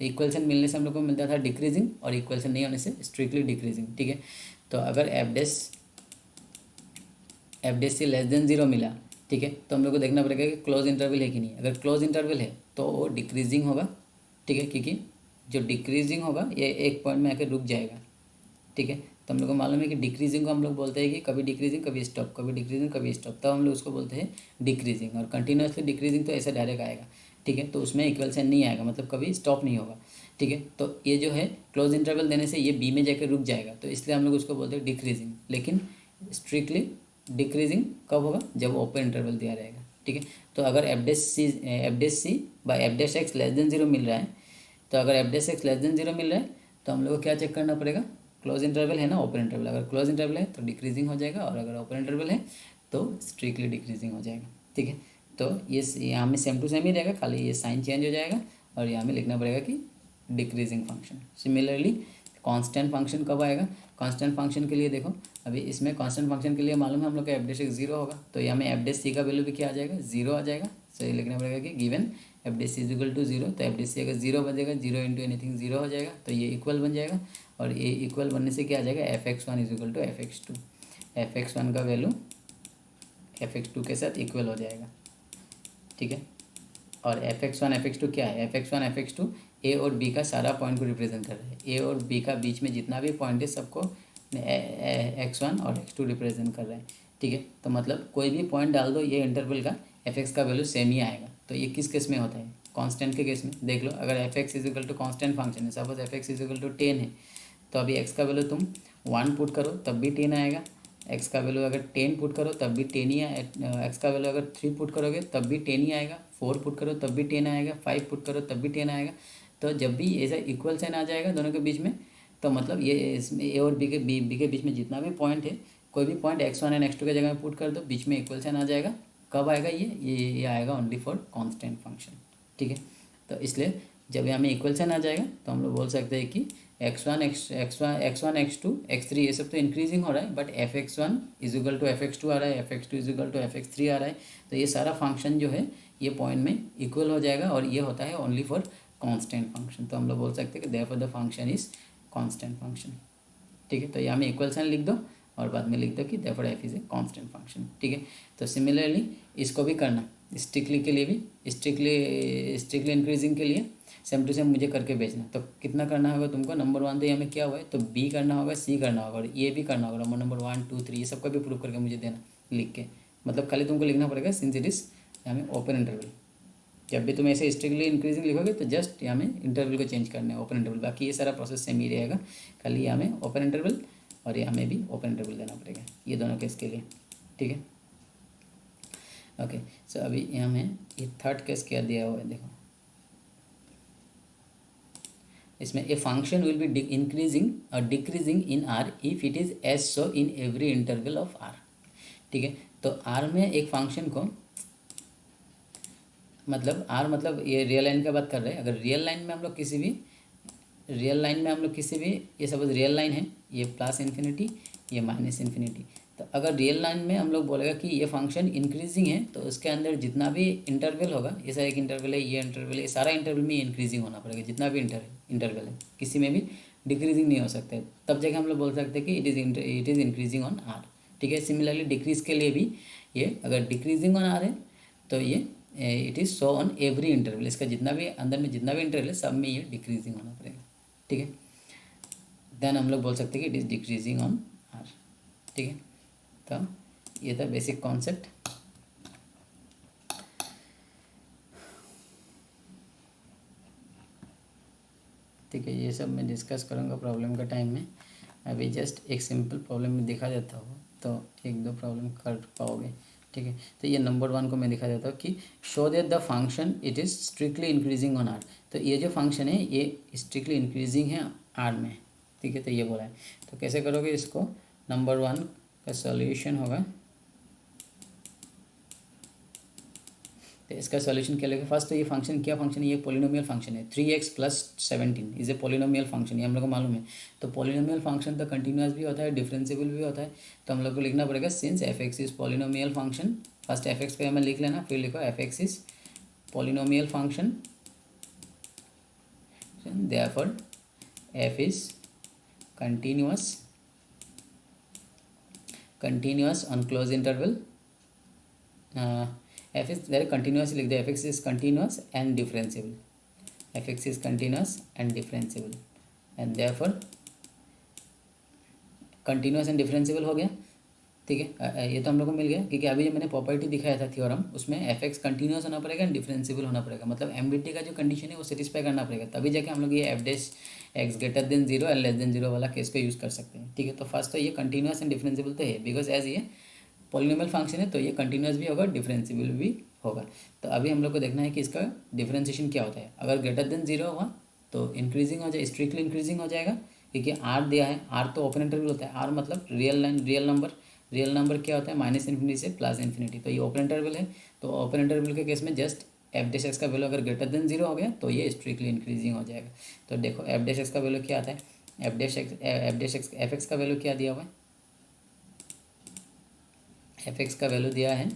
[SPEAKER 1] इक्वल साइन मिलने से हम लोग को मिलता था डिक्रीजिंग, और इक्वल साइन नहीं होने से स्ट्रिक्टली डिक्रीजिंग। ठीक है, तो अगर f'(c) लेस देन 0 मिला, ठीक है, तो हम लोग को देखना पड़ेगा कि क्लोज इंटरवल है कि नहीं। अगर क्लोज इंटरवल है तो वो डिक्रीजिंग होगा। ठीक है, क्योंकि जो डिक्रीजिंग होगा ये एक पॉइंट में आकर रुक जाएगा। ठीक है, तो हम लोग को मालूम है कि डिक्रीजिंग को हम लोग बोलते हैं कि कभी डिक्रीजिंग कभी स्टॉप, कभी डिक्रीजिंग कभी स्टॉप, तब हम लोग उसको बोलते हैं डिक्रीजिंग। और कंटिन्यूसली डिक्रीजिंग तो ऐसे डायरेक्ट आएगा। ठीक है, तो उसमें इक्वल साइन नहीं आएगा, मतलब कभी स्टॉप नहीं होगा। ठीक है, तो ये जो है क्लोज इंटरवल देने से ये B में जाकर रुक जाएगा, तो इसलिए हम लोग उसको बोलते हैं डिक्रीजिंग। लेकिन स्ट्रिक्टली डिक्रीजिंग कब होगा, जब ओपन इंटरवल दिया रहेगा। ठीक है, तो अगर f'(c) bye f'(x) less than 0 मिल रहा है, तो अगर f'(x) लेस देन 0 मिल रहा है तो हम लोग को क्या चेक करना पड़ेगा, क्लोज इंटरवल है ना ओपन इंटरवल। अगर क्लोज इंटरवल है तो डिक्रीजिंग हो जाएगा, और अगर ओपन इंटरवल है तो स्ट्रिक्टली डिक्रीजिंग हो जाएगा। ठीक है, तो ये यहाँ में सेम टू सेम ही रहेगा, खाली ये साइन चेंज हो जाएगा, और यहाँ में लिखना पड़ेगा कि decreasing function. Similarly constant function कब आएगा, कांस्टेंट फंक्शन के लिए देखो, अभी इसमें कांस्टेंट फंक्शन के लिए मालूम है हम लोग का f'(x) 0 होगा, तो यहाँ में f'(c) का वैल्यू भी क्या आ जाएगा, 0 आ जाएगा। तो ये लिखना पड़ेगा कि गिवन f'(c) = 0, तो f'(c) अगर 0 बनेगा, 0 इंटू एनीथिंग 0 हो जाएगा, तो ये इक्वल बन जाएगा। और ये इक्वल बनने से क्या आ जाएगा, f(x1) = f(x2), f(x1) का वैल्यू f(x2) के साथ इक्वल हो जाएगा। ठीक है, और f(x1) f(x2) क्या है, f(x1) f(x2) A और B का सारा पॉइंट को रिप्रेजेंट कर रहा है। A और B का बीच में जितना भी पॉइंट है सबको x1 और x2 रिप्रेजेंट कर रहे हैं। ठीक है, तो मतलब कोई भी पॉइंट डाल दो ये इंटरवल का, f(x) का वैल्यू सेम ही आएगा। तो ये किस केस में होता है, कांस्टेंट के केस में। देख लो, अगर f(x) = कांस्टेंट फंक्शन है, सपोज f(x) = 10 है, तो अभी x का वैल्यू तुम 1 पुट करो तब भी 10 आएगा, x का वैल्यू अगर 10 पुट करो तब भी 10 ही x का वैल्यू अगर 3 पुट करोगे तब भी 10 ही आएगा, 4 पुट करो तब भी 10 आएगा, 5 पुट करो तब भी 10 आएगा। तो जब भी ऐसा इक्वल साइन आ जाएगा दोनों के बीच में, तो मतलब ये इसमें A और B के बीच में जितना भी पॉइंट है, कोई भी पॉइंट x1 एंड x2 के जगह में पुट कर दो, बीच में इक्वल साइन आ जाएगा। कब आएगा ये आएगा ओनली फॉर कांस्टेंट फंक्शन। ठीक है, तो इसलिए जब यहाँ में इक्वल साइन आ जाएगा तो हम लोग बोल सकते हैं कि x1 x1 x2 x3 ये सब तो इंक्रीजिंग हो रहा है, but fx1 is equal to fx2 आ रहा है, fx2 is equal to fx3 आ रहा है। तो ये सारा फंक्शन जो है ये पॉइंट में इक्वल हो जाएगा, और ये होता है ओनली फॉर कांस्टेंट फंक्शन। तो हम लोग बोल सकते हैं कि therefore the function is constant function. ठीक है, तो यहाँ में इक्वल साइन लिख दो और बाद में लिख दो कि therefore F is a constant function. ठीक है, तो सिमिलरली इसको भी करना, स्ट्रिक्टली के लिए भी, स्ट्रिक्टली इंक्रीजिंग के लिए सेम टू सेम मुझे करके भेजना। तो कितना करना होगा तुमको, नंबर 1 तो यहाँ में क्या हुआ है, तो बी करना होगा, सी करना होगा, और ये भी करना होगा, नंबर 1 2 3 ये सबका भी प्रूव करके मुझे देना लिख के। मतलब खाली तुमको लिखना पड़ेगा सिंस इट इज यहाँ में ओपन इंटरवल। जब भी तुम ऐसे स्ट्रिक्टली इंक्रीजिंग लिखोगे तो जस्ट यहाँ में इंटरवल को चेंज करना है, ओपन इंटरवल। बाकी ये सारा प्रोसेस सेम ही रहेगा, खाली यहाँ में ओपन इंटरवल और यहाँ में भी ओपन इंटरवल देना पड़ेगा, ये दोनों केस के लिए। ठीक है, ओके। सो अभी यहाँ में ये थर्ड केस क्या दिया हुआ है, देखो इसमें a function will be increasing और decreasing in R if it is as so in every interval of R. ठीक है, तो आर में एक फंक्शन को, मतलब आर मतलब ये रियल लाइन का बात कर रहे हैं। अगर रियल लाइन में हम लोग किसी भी ये सपोज रियल लाइन है, ये प्लस इन्फिनिटी ये माइनस इन्फिनिटी, तो अगर रियल लाइन में हम लोग बोलेगा कि ये फंक्शन इंक्रीजिंग है, तो उसके अंदर जितना भी इंटरवल होगा, ऐसा एक इंटरवल है, ये इंटरवल है, सारा इंटरवल में इंक्रीजिंग होना पड़ेगा, जितना भी इंटरवल है, किसी में भी डिक्रीजिंग नहीं हो सकता है। तब जाके हम लोग बोल सकते हैं कि it is increasing on R. ठीक है, सिमिलरली डिक्रीज के लिए भी ये अगर डिक्रीजिंग ऑन आर है तो ये it is show on every interval, इसका जितना भी अंदर में जितना भी इंटरवल है सब में ये डिक्रीजिंग होना पड़ेगा। ठीक है, देन हम लोग बोल सकते हैं कि it is decreasing on R. ठीक है, तो ये था बेसिक कॉन्सेप्ट। ठीक है, ये सब मैं डिस्कस करूँगा प्रॉब्लम का टाइम में। अभी जस्ट एक सिंपल प्रॉब्लम में दिखा देता हूँ, तो एक दो प्रॉब्लम कर पाओगे। ठीक है, तो ये नंबर 1 को मैं दिखा देता हूँ कि show that the function it is strictly increasing on R. तो ये जो फंक्शन है ये स्ट्रिक्टली इंक्रीजिंग है आर में। ठीक है, तो ये बोला है, तो कैसे करोगे इसको। नंबर 1 का सॉल्यूशन होगा, तो इसका सॉल्यूशन क्या लगेगा। फर्स्ट तो ये फंक्शन क्या फंक्शन है, ये पोलिनोमियल फंक्शन है। 3x + 17 is a polynomial function, ये हम लोग को मालूम है। तो पोलिनोमियल फंक्शन तो कंटिन्यूस भी होता है, डिफरेंशिएबल भी होता है। तो हम लोग को लिखना पड़ेगा since f(x) is polynomial function, first f(x) पे हमें लिख लेना, फिर लिखो f(x) is polynomial function, therefore f is continuous on close interval. f is there continuous लिख दो, f(x) is continuous and differentiable, f(x) is continuous and differentiable, and therefore continuous and differentiable हो गया। ठीक है, ये तो हम लोग को मिल गया, क्योंकि अभी जो मैंने प्रॉपर्टी दिखाया था थ्योरम, उसमें f(x) कंटिन्यूस होना पड़ेगा एंड डिफरेंशिएबल होना पड़ेगा, मतलब एमडीटी का जो कंडीशन है वो सेटिस्फाई करना पड़ेगा, तभी जाके हम लोग ये f(x) > 0 एंड < 0 वाला केस को यूज़ कर सकते हैं। ठीक है, तो फर्स्ट तो ये कंटिन्यूस एंड डिफरेंशिएबल तो है, बिकॉज एज ये पॉलिनोमियल फंक्शन है तो ये कंटिन्यूस भी होगा, डिफरेंशिएबल भी होगा। तो अभी हम लोग को देखना है कि इसका डिफरेंशिएशन क्या होता है। अगर < 0 हुआ तो इंक्रीजिंग हो जाए, स्ट्रिक्टली इंक्रीजिंग हो जाएगा, क्योंकि आर दिया है, आर तो ओपन इंटरवल होता है, आर मतलब रियल नंबर क्या होता है, -∞ से +∞, तो ये ओपन इंटरवल है। तो ओपन इंटरवल के केस में जस्ट f(x) का वैल्यू अगर < 0 हो गया तो ये स्ट्रिक्टली इंक्रीजिंग हो जाएगा। तो देखो f(x) का वैल्यू क्या आता है, f(x) का वैल्यू क्या दिया हुआ है, f(x) का वैल्यू दिया है,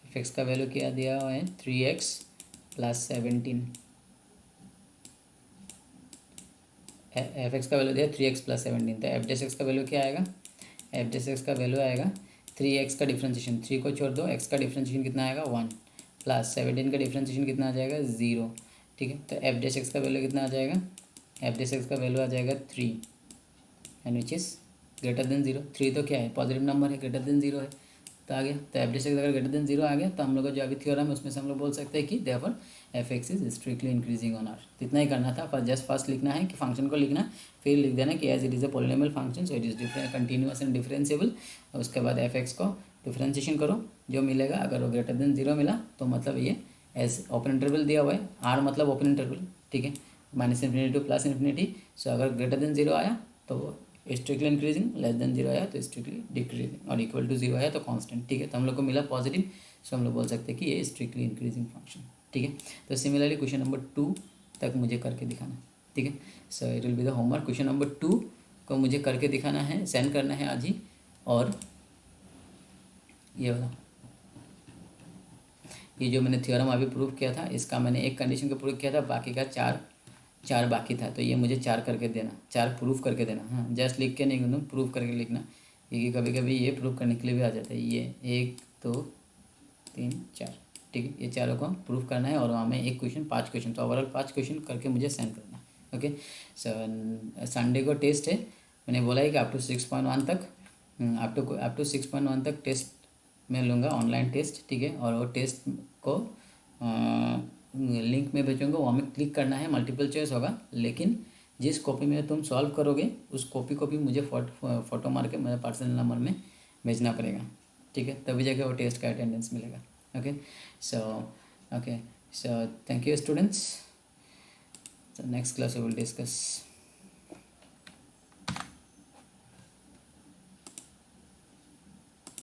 [SPEAKER 1] f(x) का वैल्यू क्या दिया हुआ है 3x + 17, f(x) का वैल्यू दिया 3x + 17, तो f(x) का वैल्यू क्या आएगा, f(x) का वैल्यू आएगा 3x का डिफ्रेंशिएशन, 3 को छोड़ दो, x का डिफ्रेंशिएशन कितना आएगा 1 + 17 का डिफ्रेंशिएशन कितना आ जाएगा 0। ठीक है, तो f(x) का वैल्यू कितना आ जाएगा, f(x) का वैल्यू आ जाएगा 3 एंड विच इज़ <0। 3 तो क्या है, पॉजिटिव नंबर है, <0 है, तो आ गया। तो f(x) अगर <0 आ गया तो हम लोग को जो अभी थ्योरम है उसमें से हम लोग बोल सकते हैं कि therefore f(x) is strictly increasing on R. इतना ही करना था, जस्ट फर्स्ट लिखना है कि फंक्शन को लिखना, फिर लिख देना कि as it is a polynomial function so it is continuous and differentiable. उसके बाद f(x) को डिफ्रेंशिएशन करो, जो मिलेगा अगर वो <0 मिला तो मतलब ये एज ओपन इंटरवल दिया हुआ है, आर मतलब ओपन इंटरवल। ठीक है, -∞ to +∞, सो अगर <0 आया तो स्ट्रिक्टली इंक्रीजिंग, <0 आया तो स्ट्रिक्टली डिक्रीजिंग, और = 0 आया तो कांस्टेंट। ठीक है, तो हम लोग को मिला पॉजिटिव, सो हम लोग बोल सकते हैं कि ये स्ट्रिक्टली इंक्रीजिंग फंक्शन। ठीक है, तो सिमिलरली क्वेश्चन नंबर 2 तक मुझे करके दिखाना। ठीक है। So it will be the homework. Question number 2 को मुझे करके दिखाना है, सेंड करना है आज ही। और ये वाला, ये जो मैंने थ्योरम अभी प्रूव किया था, इसका मैंने एक कंडीशन को प्रूव किया था, बाकी का चार बाकी था। तो ये मुझे 4 करके देना, 4 प्रूफ करके देना। हाँ, जस्ट लिख के नहीं एकदम प्रूफ करके लिखना, क्योंकि कभी कभी ये प्रूफ करने के लिए भी आ जाता है। ये 1 2 3 4, ठीक है, ये चारों को प्रूफ करना है। और वहाँ में एक क्वेश्चन 5 क्वेश्चन, तो ओवरऑल 5 क्वेश्चन करके मुझे सेंड करना है। ओके। संडे को टेस्ट है, मैंने बोला है कि अप टू 6.1 तक, अप टू 6.1 तक टेस्ट मैं लूँगा, ऑनलाइन टेस्ट, ठीक है। और वो टेस्ट को लिंक में भेजूँगा, वहाँ में क्लिक करना है, मल्टीपल चॉइस होगा। लेकिन जिस कॉपी में तुम सॉल्व करोगे उस कॉपी को भी मुझे फ़ोटो मार के मेरे पर्सनल नंबर में भेजना पड़ेगा, ठीक है, तभी जाके वो टेस्ट का अटेंडेंस मिलेगा। Okay so thank you students. Next class we will discuss.